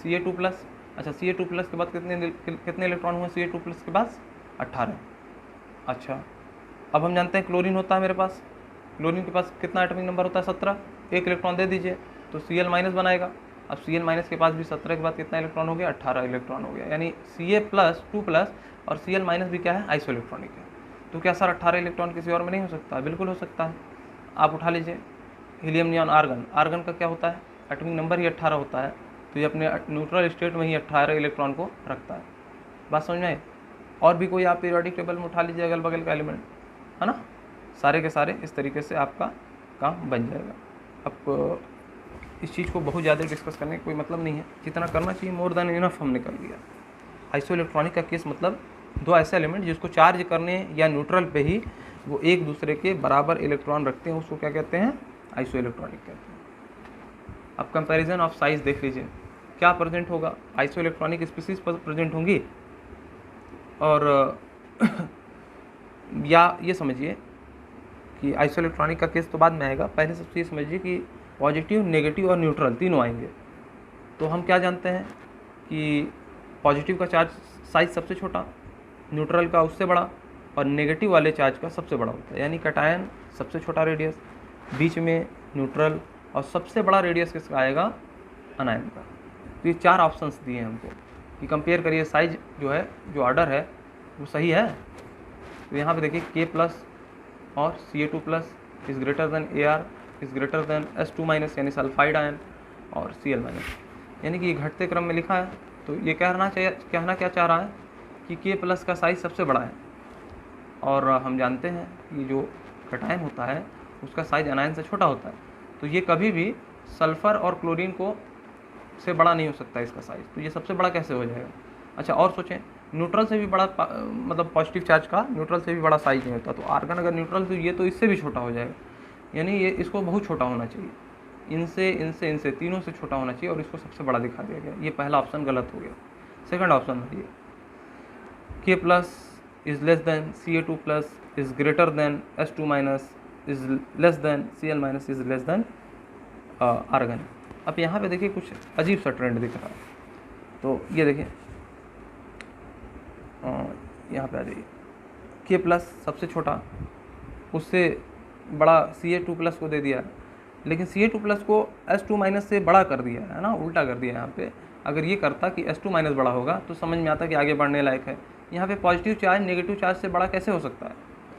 Speaker 1: Ca2+। अच्छा, Ca2+ के बाद कितने इलेक्ट्रॉन हुए Ca2+ के पास? 18। अच्छा, अब हम जानते हैं क्लोरीन होता है मेरे पास, क्लोरीन के पास कितना एटॉमिक नंबर होता है? 17। 1 इलेक्ट्रॉन दे दीजिए तो Cl- बनाएगा। अब Cl- के पास भी 17 के बाद कितना इलेक्ट्रॉन हो गया? 18 इलेक्ट्रॉन हो गया, यानी Ca+2+ और Cl- भी क्या है? आइसोइलेक्ट्रॉनिक है। तो क्या सर 18 इलेक्ट्रॉन किसी और में नहीं हो सकता? बिल्कुल हो सकता है। आप उठा लीजिए हीलियम, नियॉन, आर्गन। आर्गन का क्या होता है? एटॉमिक नंबर ही 18 होता है, तो ये अपने न्यूट्रल स्टेट में ही 18 इलेक्ट्रॉन को रखता है। बात समझ में आई? और भी कोई आप पीरियोडिक टेबल में उठा लीजिए अगल बगल का एलिमेंट, है ना। सारे के सारे इस तरीके से आपका काम बन जाएगा। अब इस चीज़ को बहुत ज़्यादा डिस्कस करने का कोई मतलब नहीं है, जितना करना चाहिए मोर देन इनफ हमने कर लिया। आइसोइलेक्ट्रॉनिक का केस मतलब 2 ऐसे एलिमेंट जिसको चार्ज करने या न्यूट्रल पे ही वो एक दूसरे के बराबर इलेक्ट्रॉन रखते हैं, उसको क्या कहते हैं? आइसोइलेक्ट्रॉनिक कहते हैं। अब कंपैरिजन ऑफ साइज देख लीजिए, क्या प्रेजेंट होगा? आइसोइलेक्ट्रॉनिक स्पीसीज प्रेजेंट होंगी, और या ये समझिए कि आइसोइलेक्ट्रॉनिक का केस तो बाद में आएगा, पहले सबसे ये समझिए कि पॉजिटिव, नेगेटिव और न्यूट्रल तीनों आएंगे। तो हम क्या जानते हैं कि पॉजिटिव का चार्ज साइज सबसे छोटा, न्यूट्रल का उससे बड़ा, और नेगेटिव वाले चार्ज का सबसे बड़ा होता है, यानी कैटायन सबसे छोटा रेडियस, बीच में न्यूट्रल, और सबसे बड़ा रेडियस किसका आएगा? अनायन का। तो ये 4 ऑप्शंस दिए हैं हमको कि कंपेयर करिए साइज जो है, जो ऑर्डर है वो सही है। तो यहाँ पे देखिए K+ और Ca2+ is greater then Ar is greater than S2- यानी सल्फाइड आयन, और Cl-, यानी कि घटते क्रम में लिखा है। तो ये कहना क्या चाह रहा है कि K+ का साइज़ सबसे बड़ा है, और हम जानते हैं कि जो कैटायन होता है उसका साइज़ अनायन से छोटा होता है, तो ये कभी भी सल्फ़र और क्लोरीन को से बड़ा नहीं हो सकता इसका साइज़, तो ये सबसे बड़ा कैसे हो जाएगा? अच्छा, और सोचें, न्यूट्रल से भी बड़ा मतलब पॉजिटिव चार्ज का न्यूट्रल से भी बड़ा साइज नहीं होता, तो आर्गन अगर न्यूट्रल तो ये तो इससे भी छोटा हो जाएगा, यानी ये इसको बहुत छोटा होना चाहिए, इनसे तीनों से छोटा होना चाहिए, और इसको सबसे बड़ा दिखा दिया गया। ये पहला ऑप्शन गलत हो गया। सेकंड ऑप्शन है ये K+ is less than Ca2+ is greater than S2- is less than Cl- is less than argon. अब यहाँ पे देखिए कुछ अजीब सा ट्रेंड दिख रहा है, तो ये देखिए यहाँ पे आ जाइए, K+ सबसे छोटा, उससे बड़ा Ca2+ को दे दिया, लेकिन Ca2+ को S2- से बड़ा कर दिया है ना, उल्टा कर दिया यहाँ पे। अगर ये करता कि S2- बड़ा होगा तो समझ में आता कि आगे बढ़ने लायक है। यहाँ पे पॉजिटिव चार्ज नेगेटिव चार्ज से बड़ा कैसे हो सकता है?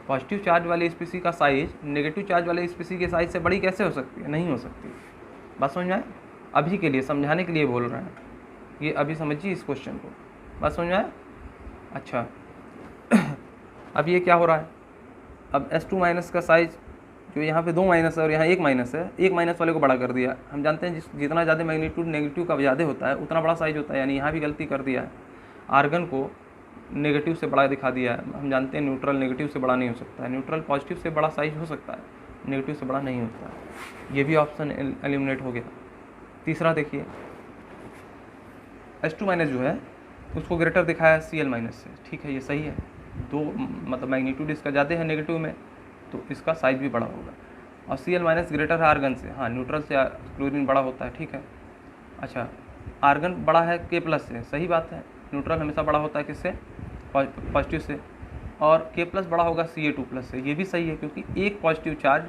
Speaker 1: पॉजिटिव चार्ज वाले स्पीसी का साइज नेगेटिव चार्ज वाले स्पीसी के साइज से बड़ी कैसे हो सकती है? नहीं हो सकती। बात समझ में आए? अभी के लिए समझाने के लिए बोल रहे हैं, ये अभी समझिए इस क्वेश्चन को। बात समझ में आए? अच्छा अब ये क्या हो रहा है, अब S2- का साइज जो यहाँ पे 2 माइनस है और यहाँ 1 माइनस है, 1 माइनस वाले को बड़ा कर दिया। हम जानते हैं जितना ज़्यादा मैग्नीट्यूड नेगेटिव का ज़्यादा होता है उतना बड़ा साइज होता है, यानी यहाँ भी गलती कर दिया है। आर्गन को नेगेटिव से बड़ा दिखा दिया है। हम जानते हैं न्यूट्रल नेगेटिव से बड़ा नहीं हो सकता है, न्यूट्रल पॉजिटिव से बड़ा साइज हो सकता है, नेगेटिव से बड़ा नहीं होता है। ये भी ऑप्शन एलिमिनेट हो गया। तीसरा देखिए, H2 माइनस जो है उसको ग्रेटर दिखाया Cl माइनस से, ठीक है ये सही है। दो मतलब मैग्नीट्यूड इसका ज़्यादा है नेगेटिव में, तो इसका साइज भी बड़ा होगा। और Cl माइनस ग्रेटर है आर्गन से, हाँ न्यूट्रल से क्लोरीन बड़ा होता है, ठीक है। अच्छा, आर्गन बड़ा है K प्लस से, सही बात है, न्यूट्रल हमेशा बड़ा होता है किससे, पॉजिटिव से, और K प्लस बड़ा होगा Ca2 प्लस से, ये भी सही है क्योंकि एक पॉजिटिव चार्ज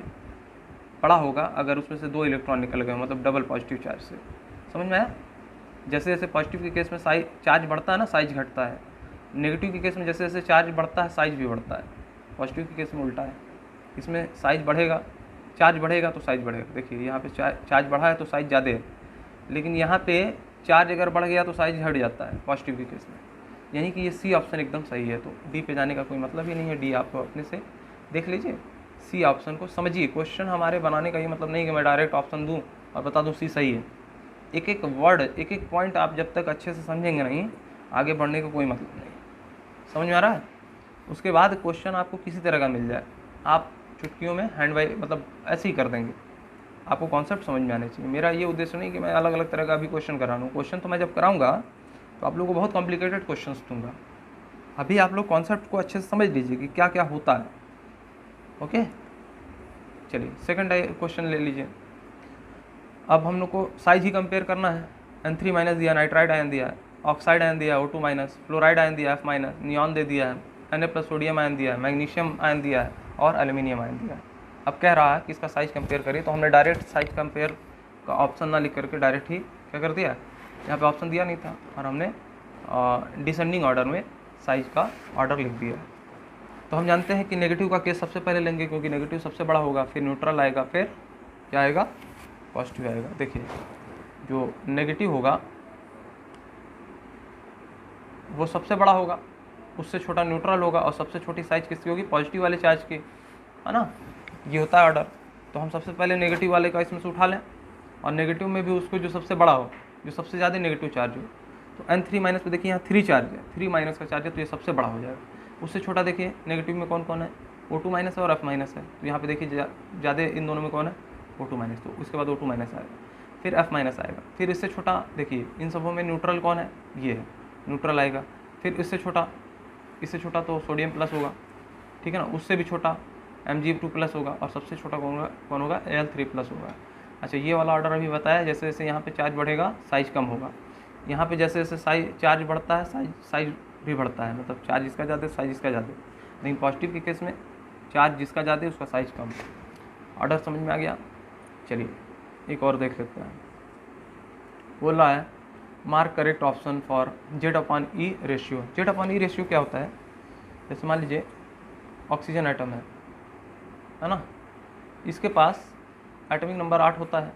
Speaker 1: बड़ा होगा अगर उसमें से 2 इलेक्ट्रॉन निकल गए, मतलब डबल पॉजिटिव चार्ज से। समझ में आया? जैसे जैसे पॉजिटिव के केस में साइज चार्ज बढ़ता है ना, साइज घटता है। नेगेटिव के केस में जैसे जैसे चार्ज बढ़ता है साइज भी बढ़ता है। पॉजिटिव के केस में उल्टा है, इसमें साइज बढ़ेगा, चार्ज बढ़ेगा तो साइज बढ़ेगा। देखिए यहाँ पे चार्ज बढ़ा है तो साइज ज़्यादा है, लेकिन यहाँ पे चार्ज अगर बढ़ गया तो साइज घट जाता है पॉजिटिव के केस में। यानी कि ये सी ऑप्शन एकदम सही है, तो डी पे जाने का कोई मतलब ही नहीं है। डी आप अपने से देख लीजिए, सी ऑप्शन को समझिए। क्वेश्चन हमारे बनाने का ये मतलब नहीं कि मैं डायरेक्ट ऑप्शन दूँ और बता दूँ सी सही है। एक एक वर्ड, एक एक पॉइंट आप जब तक अच्छे से समझेंगे नहीं, आगे बढ़ने का कोई मतलब नहीं। समझ में आ रहा है? उसके बाद क्वेश्चन आपको किसी तरह का मिल जाए, आप चुटकियों में हैंड बाई मतलब ऐसे ही कर देंगे। आपको कॉन्सेप्ट समझ में आने चाहिए। मेरा ये उद्देश्य नहीं कि मैं अलग अलग तरह का भी क्वेश्चन करा रहा हूँ। क्वेश्चन तो मैं जब कराऊंगा तो आप लोगों को बहुत कॉम्प्लिकेटेड क्वेश्चन दूंगा। अभी आप लोग कॉन्सेप्ट को अच्छे से समझ लीजिए कि क्या क्या होता है। ओके, चलिए सेकंड क्वेश्चन ले लीजिए। अब हम लोग को साइज ही कंपेयर करना है। N3 माइनस दिया, नाइट्राइड आयन दिया है, ऑक्साइड आयन दिया है O2 माइनस, फ्लोराइड आयन दिया है F माइनस, नियॉन दे दिया है, Na प्लस सोडियम आयन दिया है, मैग्नीशियम आयन दिया है और एल्यूमिनियम आयन दिया है। अब कह रहा है कि इसका साइज कंपेयर करिए, तो हमने डायरेक्ट साइज कंपेयर का ऑप्शन ना लिख करके डायरेक्ट ही क्या कर दिया, यहाँ पे ऑप्शन दिया नहीं था और हमने डिसेंडिंग ऑर्डर में साइज का ऑर्डर लिख दिया। तो हम जानते हैं कि नेगेटिव का केस सबसे पहले लेंगे क्योंकि नेगेटिव सबसे बड़ा होगा, फिर न्यूट्रल आएगा, फिर क्या आएगा, पॉजिटिव आएगा। देखिए जो नेगेटिव होगा वो सबसे बड़ा होगा, उससे छोटा न्यूट्रल होगा और सबसे छोटी साइज किसकी होगी, पॉजिटिव वाले चार्ज की, है ना। ये होता है ऑर्डर। तो हम सबसे पहले नेगेटिव वाले का इसमें से उठा लें और नेगेटिव में भी उसको जो सबसे बड़ा हो, जो सबसे ज़्यादा नेगेटिव चार्ज हो। तो N3 माइनस पे देखिए यहाँ 3 चार्ज है, 3 माइनस का चार्ज है, तो ये सबसे बड़ा हो जाएगा। उससे छोटा देखिए नेगेटिव में कौन कौन है, O2 माइनस है और F माइनस है। तो यहाँ पे देखिए ज़्यादा इन दोनों में कौन है, O2 माइनस। तो उसके बाद O2 माइनस आएगा, फिर F माइनस आएगा, फिर इससे छोटा देखिए इन सबों में न्यूट्रल कौन है, ये है, न्यूट्रल आएगा। फिर इससे छोटा तो सोडियम प्लस होगा, ठीक है ना। उससे भी छोटा Mg2 प्लस होगा और सबसे छोटा कौन होगा, Al3 प्लस होगा। अच्छा, ये वाला ऑर्डर अभी बताया, जैसे जैसे यहाँ पे चार्ज बढ़ेगा साइज कम होगा। यहाँ पे जैसे जैसे चार्ज बढ़ता है साइज भी बढ़ता है, मतलब चार्ज इसका ज़्यादा साइज इसका ज़्यादा। लेकिन पॉजिटिव के केस में चार्ज जिसका ज़्यादा उसका साइज कम। ऑर्डर समझ में आ गया। चलिए एक और देख लेते हैं। बोल रहा है mark correct option for Z/E ratio. Z/E ratio क्या होता है, जैसे मान लीजिए ऑक्सीजन एटम है ना, इसके पास एटॉमिक नंबर 8 होता है,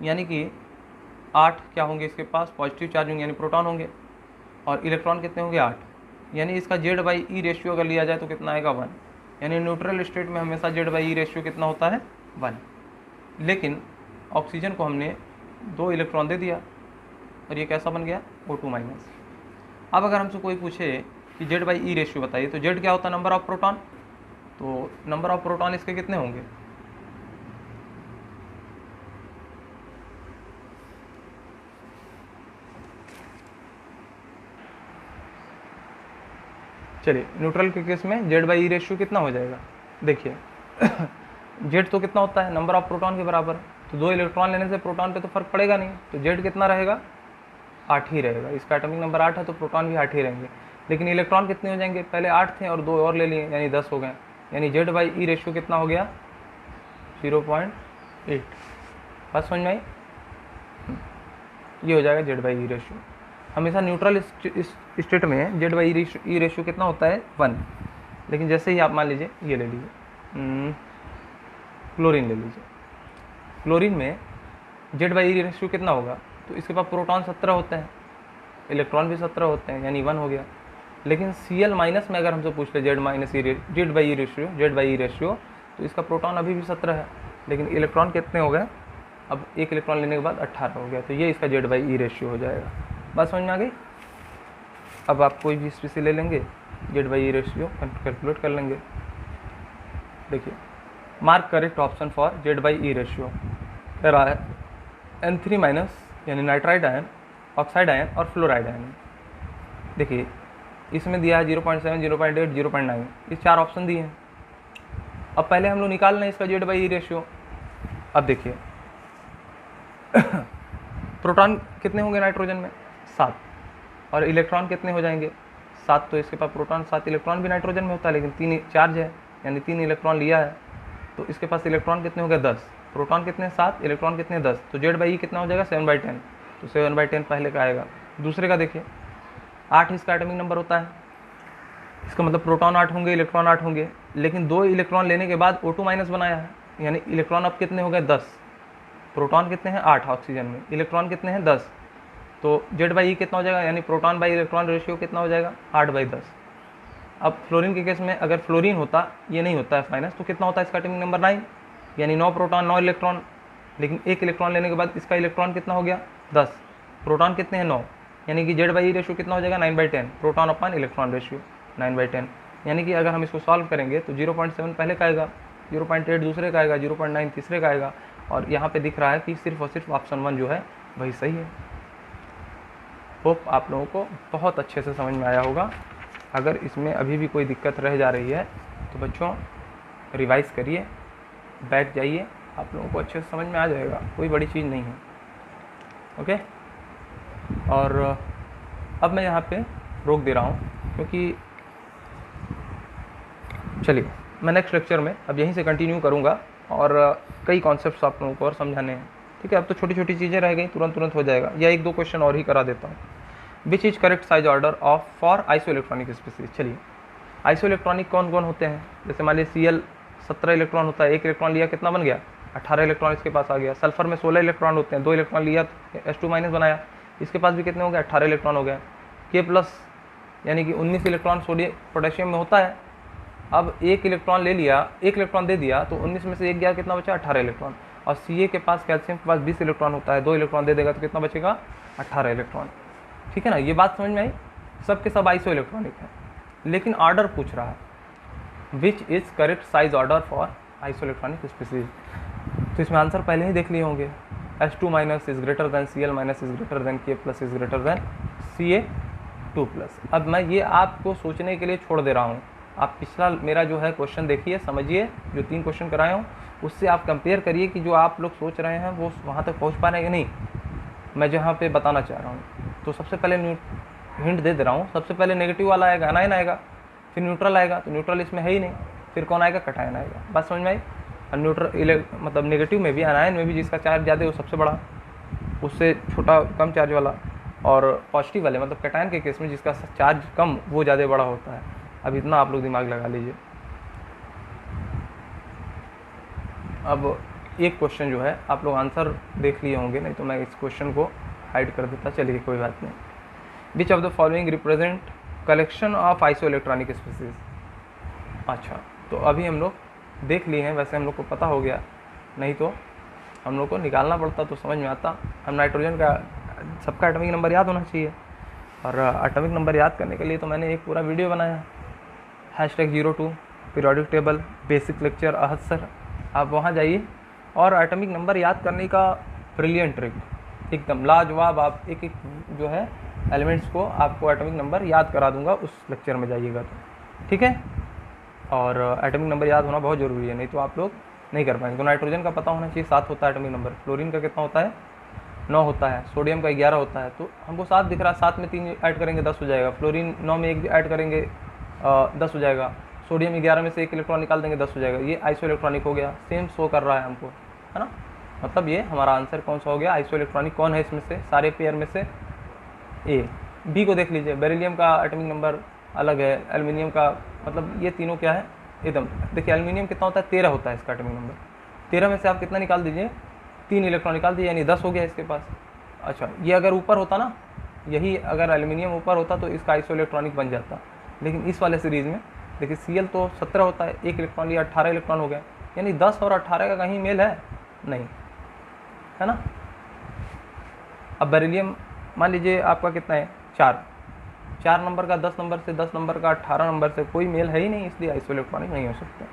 Speaker 1: यानी कि 8 क्या होंगे इसके पास, पॉजिटिव चार्ज होंगे यानी प्रोटॉन होंगे, और इलेक्ट्रॉन कितने होंगे 8। यानी इसका Z/E रेशियो अगर लिया जाए तो कितना आएगा 1। यानी न्यूट्रल स्टेट में हमेशा Z/E रेशियो कितना होता है 1। लेकिन ऑक्सीजन को हमने 2 इलेक्ट्रॉन दे दिया और ये कैसा बन गया, O2 माइनस। अब अगर हमसे कोई पूछे कि Z/E रेशियो बताइए, तो Z क्या होता है, नंबर ऑफ प्रोटॉन। तो नंबर ऑफ प्रोटॉन इसके कितने होंगे, चलिए न्यूट्रल के केस में Z/E रेशियो कितना हो जाएगा, देखिए Z तो कितना होता है, नंबर ऑफ प्रोटॉन के बराबर। तो 2 इलेक्ट्रॉन लेने से प्रोटॉन पे तो फर्क पड़ेगा नहीं, तो Z कितना रहेगा, 8 ही रहेगा। इसका एटॉमिक नंबर 8 है तो प्रोटॉन भी 8 ही रहेंगे। लेकिन इलेक्ट्रॉन कितने हो जाएंगे, पहले 8 थे और 2 और ले लिए यानी 10 हो गए। यानी Z/E रेशियो कितना हो गया, 0.8। बात समझ में आई। ये हो जाएगा Z/E रेशियो। हमेशा न्यूट्रल स्टेट में Z/E रेशियो कितना होता है 1। लेकिन जैसे ही आप मान लीजिए ये ले लीजिए, क्लोरीन ले लीजिए, क्लोरीन में Z/E रेशियो कितना होगा, तो इसके पास प्रोटॉन 17 होते हैं, इलेक्ट्रॉन भी 17 होते हैं, यानी 1 हो गया। लेकिन Cl माइनस में अगर हमसे पूछ ले Z/E रेशियो, तो इसका प्रोटॉन अभी भी 17 है, लेकिन इलेक्ट्रॉन कितने हो गए, अब 1 इलेक्ट्रॉन लेने के बाद 18 हो गया। तो ये इसका Z/E रेशियो हो जाएगा। बात समझ में आ गई। अब आप कोई भी स्पीसीज ले लेंगे, Z/E रेशियो कैलकुलेट कर लेंगे। देखिए, mark correct option for Z/E ratio. कह रहा है N3 माइनस यानी नाइट्राइड आयन, ऑक्साइड आयन और फ्लोराइड आयन। देखिए इसमें दिया है 0.7, 0.8, 0.9, ये 4 ऑप्शन दिए हैं। अब पहले हम लोग निकाल लें इसका Z/E रेशियो। अब देखिए प्रोटॉन कितने होंगे नाइट्रोजन में? 7, और इलेक्ट्रॉन कितने हो जाएंगे? 7। तो इसके पास प्रोटॉन 7 इलेक्ट्रॉन भी नाइट्रोजन में होता है, लेकिन 3 चार्ज है, यानी 3 इलेक्ट्रॉन लिया है, तो इसके पास इलेक्ट्रॉन कितने हो गए? 10। प्रोटॉन कितने? 7, इलेक्ट्रॉन कितने? 10। तो Z/E कितना हो जाएगा? 7/10। तो 7/10 पहले का आएगा। दूसरे का देखिए 8 इसका एटॉमिक नंबर होता है, इसका मतलब प्रोटॉन 8 होंगे, इलेक्ट्रॉन 8 होंगे, लेकिन 2 इलेक्ट्रॉन लेने के बाद O2 माइनस बनाया है, यानी इलेक्ट्रॉन अब कितने हो गए? 10। प्रोटॉन कितने हैं? 8 ऑक्सीजन में, इलेक्ट्रॉन कितने हैं? 10। तो Z/E कितना हो जाएगा, यानी प्रोटॉन बाई इलेक्ट्रॉन रेशियो कितना हो जाएगा? 8/10। अब फ्लोरीन के केस में अगर फ्लोरीन होता, ये नहीं होता है फाइनस, तो कितना होता है इसका एटॉमिक नंबर? 9, यानी 9 प्रोटॉन 9 इलेक्ट्रॉन, लेकिन 1 इलेक्ट्रॉन लेने के बाद इसका इलेक्ट्रॉन कितना हो गया? 10। प्रोटॉन कितने हैं? 9, यानी कि Z/E रेशियो कितना हो जाएगा? 9/10। प्रोटॉन अपन इलेक्ट्रॉन रेशियो 9/10, यानी कि अगर हम इसको सॉल्व करेंगे तो 0.7 पहले का आएगा, 0.8 दूसरे का आएगा, 0.9 तीसरे का आएगा, और यहाँ पे दिख रहा है कि सिर्फ और सिर्फ ऑप्शन 1 जो है वही सही है। होप आप लोगों को बहुत अच्छे से समझ में आया होगा। अगर इसमें अभी भी कोई दिक्कत रह जा रही है तो बच्चों रिवाइज करिए, बैठ जाइए, आप लोगों को अच्छे से समझ में आ जाएगा, कोई बड़ी चीज़ नहीं है। ओके, और अब मैं यहाँ पे रोक दे रहा हूँ, क्योंकि चलिए मैं नेक्स्ट लेक्चर में अब यहीं से कंटिन्यू करूँगा, और कई कॉन्सेप्ट्स आप लोगों को और समझाने हैं। ठीक है, अब तो छोटी छोटी चीज़ें रह गई, तुरंत हो जाएगा, या 1-2 क्वेश्चन और ही करा देता हूँ। Which is correct size order of for isoelectronic species. चलिए आइसोइलेक्ट्रॉनिक कौन कौन होते हैं? जैसे मान लीजिए Cl 17 इलेक्ट्रॉन होता है, 1 इलेक्ट्रॉन लिया कितना बन गया? 18 इलेक्ट्रॉन इसके पास आ गया। सल्फर में 16 इलेक्ट्रॉन होते हैं, 2 इलेक्ट्रॉन लिया H2 माइनस बनाया, इसके पास भी कितने हो गए? 18 इलेक्ट्रॉन हो गए। K+ यानी कि 19 इलेक्ट्रॉन सोडियम पोटेशियम में होता है। अब 1 इलेक्ट्रॉन ले लिया, 1 इलेक्ट्रॉन दे दिया, तो 19 में से 1 गया, कितना बचा? 18 इलेक्ट्रॉन। और Ca के पास, कैल्शियम के पास 20 इलेक्ट्रॉन होता है, 2 इलेक्ट्रॉन दे देगा तो कितना बचेगा? 18 इलेक्ट्रॉन। ठीक है ना, ये बात समझ में आई? सब के सब आइसो इलेक्ट्रॉनिक है, लेकिन ऑर्डर पूछ रहा है, which is correct size order for iso electronic species. तो इसमें आंसर पहले ही देख लिए होंगे। H2 minus is greater than Cl minus is greater than K+ is greater than Ca2+। अब मैं ये आपको सोचने के लिए छोड़ दे रहा हूँ। आप पिछला मेरा जो है क्वेश्चन देखिए, समझिए, जो 3 क्वेश्चन कराए हूँ उससे आप कंपेयर करिए कि जो आप लोग सोच रहे हैं वो वहाँ तक पहुँच पा रहे हैं कि नहीं, मैं जहाँ पे बताना चाह रहा हूँ। तो सबसे पहले हिंट दे रहा हूँ, सबसे पहले नेगेटिव वाला आएगा, एनायन आएगा, फिर न्यूट्रल आएगा, तो न्यूट्रल इसमें है ही नहीं, फिर कौन आएगा? कैटायन आएगा। बात समझ में आई? और न्यूट्रल मतलब नेगेटिव में भी, एनायन में भी जिसका चार्ज ज़्यादा है वो सबसे बड़ा, उससे छोटा कम चार्ज वाला, और पॉजिटिव वाले मतलब कैटायन के केस में जिसका चार्ज कम वो ज़्यादा बड़ा होता है। अब इतना आप लोग दिमाग लगा लीजिए। अब एक क्वेश्चन जो है आप लोग आंसर देख लिए होंगे, नहीं तो मैं इस क्वेश्चन को हाइड कर देता। चलिए कोई बात नहीं। Which of the following represent collection of iso electronic species. अच्छा, तो अभी हम लोग देख लिए हैं, वैसे हम लोग को पता हो गया, नहीं तो हम लोग को निकालना पड़ता तो समझ में आता। हम नाइट्रोजन का सबका एटॉमिक नंबर याद होना चाहिए, और एटॉमिक नंबर याद करने के लिए तो मैंने एक पूरा वीडियो बनाया, #02 पीरियोडिक टेबल बेसिक लेक्चर अहद सर। आप वहाँ जाइए, और एटॉमिक नंबर याद करने का ब्रिलियंट ट्रिक, एकदम लाजवाब। आप एक एक जो है एलिमेंट्स को आपको एटॉमिक नंबर याद करा दूंगा, उस लेक्चर में जाइएगा तो ठीक है। और एटॉमिक नंबर याद होना बहुत ज़रूरी है, नहीं तो आप लोग नहीं कर पाएंगे। तो नाइट्रोजन का पता होना चाहिए 7 होता है एटॉमिक नंबर, फ्लोरीन का कितना होता है? 9 होता है, सोडियम का 11 होता है, तो हमको 7 दिख रहा है, 7 में 3 ऐड करेंगे 10 हो जाएगा। फ्लोरीन 9 में 1 ऐड करेंगे 10 हो जाएगा। सोडियम 11 में से 1 इलेक्ट्रॉन निकाल देंगे 10 हो जाएगा। ये आइसो इलेक्ट्रॉनिक हो गया, सेम शो कर रहा है हमको, है ना। मतलब ये हमारा आंसर कौन सा हो गया? आइसो इलेक्ट्रॉनिक कौन है इसमें से, सारे पेयर में से? ए। बी को देख लीजिए, बेरिलियम का एटॉमिक नंबर अलग है, एल्युमिनियम का, मतलब ये तीनों क्या है एकदम। देखिए एल्युमिनियम कितना होता है? 13 होता है इसका एटॉमिक नंबर। 13 में से आप कितना निकाल दीजिए? 3 इलेक्ट्रॉन निकाल दीजिए, यानी 10 हो गया इसके पास। अच्छा, ये अगर ऊपर होता ना, यही अगर एल्युमिनियम ऊपर होता तो इसका आइसो इलेक्ट्रॉनिक बन जाता, लेकिन इस वाले सीरीज़ में देखिए Cl तो 17 होता है, 1 इलेक्ट्रॉन लिया 18 इलेक्ट्रॉन हो गए, यानी 10 और 18 का कहीं मेल है नहीं, है ना। अब बेरिलियम मान लीजिए आपका कितना है? 4, 4 नंबर का 10 नंबर से, 10 नंबर का 18 नंबर से कोई मेल है ही नहीं, इसलिए आइसोइलेक्ट्रॉनिक नहीं हो सकते।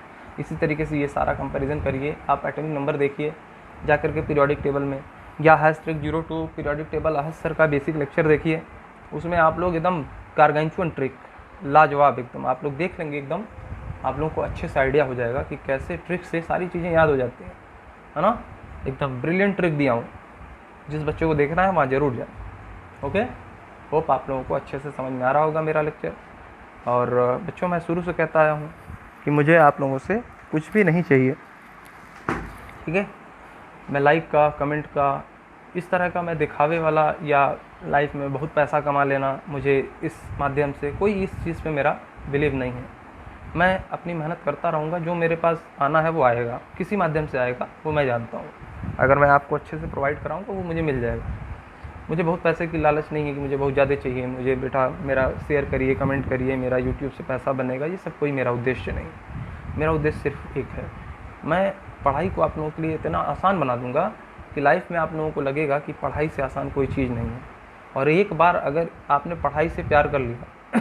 Speaker 1: इसी तरीके से ये सारा कंपैरिजन करिए। आप एटॉमिक नंबर देखिए जा करके पीरियोडिक टेबल में, या #02 पीरियोडिक टेबल अहस सर का बेसिक लेक्चर देखिए, उसमें आप लोग एकदम गारगेंचुअन ट्रिक, लाजवाब एकदम आप लोग देख लेंगे, एकदम आप लोगों को अच्छे से आइडिया हो जाएगा कि कैसे ट्रिक से सारी चीज़ें याद हो जाती हैं, है ना। एकदम ब्रिलियंट ट्रिक दिया हूँ, जिस बच्चे को देखना है वहाँ ज़रूर जाए। ओके, होप आप लोगों को अच्छे से समझ में आ रहा होगा मेरा लेक्चर। और बच्चों, मैं शुरू से कहता आया हूँ कि मुझे आप लोगों से कुछ भी नहीं चाहिए, ठीक है। मैं लाइक का, कमेंट का, इस तरह का मैं दिखावे वाला या लाइफ में बहुत पैसा कमा लेना, मुझे इस माध्यम से कोई इस चीज़ पे मेरा बिलीव नहीं है। मैं अपनी मेहनत करता रहूँगा, जो मेरे पास आना है वो आएगा, किसी माध्यम से आएगा वो मैं जानता हूँ। अगर मैं आपको अच्छे से प्रोवाइड कराऊँ तो वो मुझे मिल जाएगा। मुझे बहुत पैसे की लालच नहीं है कि मुझे बहुत ज़्यादा चाहिए, मुझे बेटा मेरा शेयर करिए, कमेंट करिए, मेरा यूट्यूब से पैसा बनेगा, ये सब कोई मेरा उद्देश्य नहीं। मेरा उद्देश्य सिर्फ एक है, मैं पढ़ाई को आप लोगों के लिए इतना आसान बना दूंगा कि लाइफ में आप लोगों को लगेगा कि पढ़ाई से आसान कोई चीज़ नहीं है। और एक बार अगर आपने पढ़ाई से प्यार कर लिया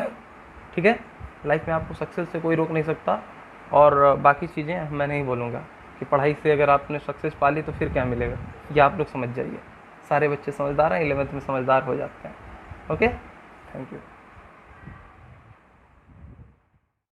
Speaker 1: ठीक है, लाइफ में आपको सक्सेस से कोई रोक नहीं सकता। और बाकी चीज़ें मैं नहीं बोलूँगा कि पढ़ाई से अगर आपने सक्सेस पा ली तो फिर क्या मिलेगा, ये आप लोग समझ जाइए। सारे बच्चे समझदार हैं, 11th में समझदार हो जाते हैं। Okay, thank you.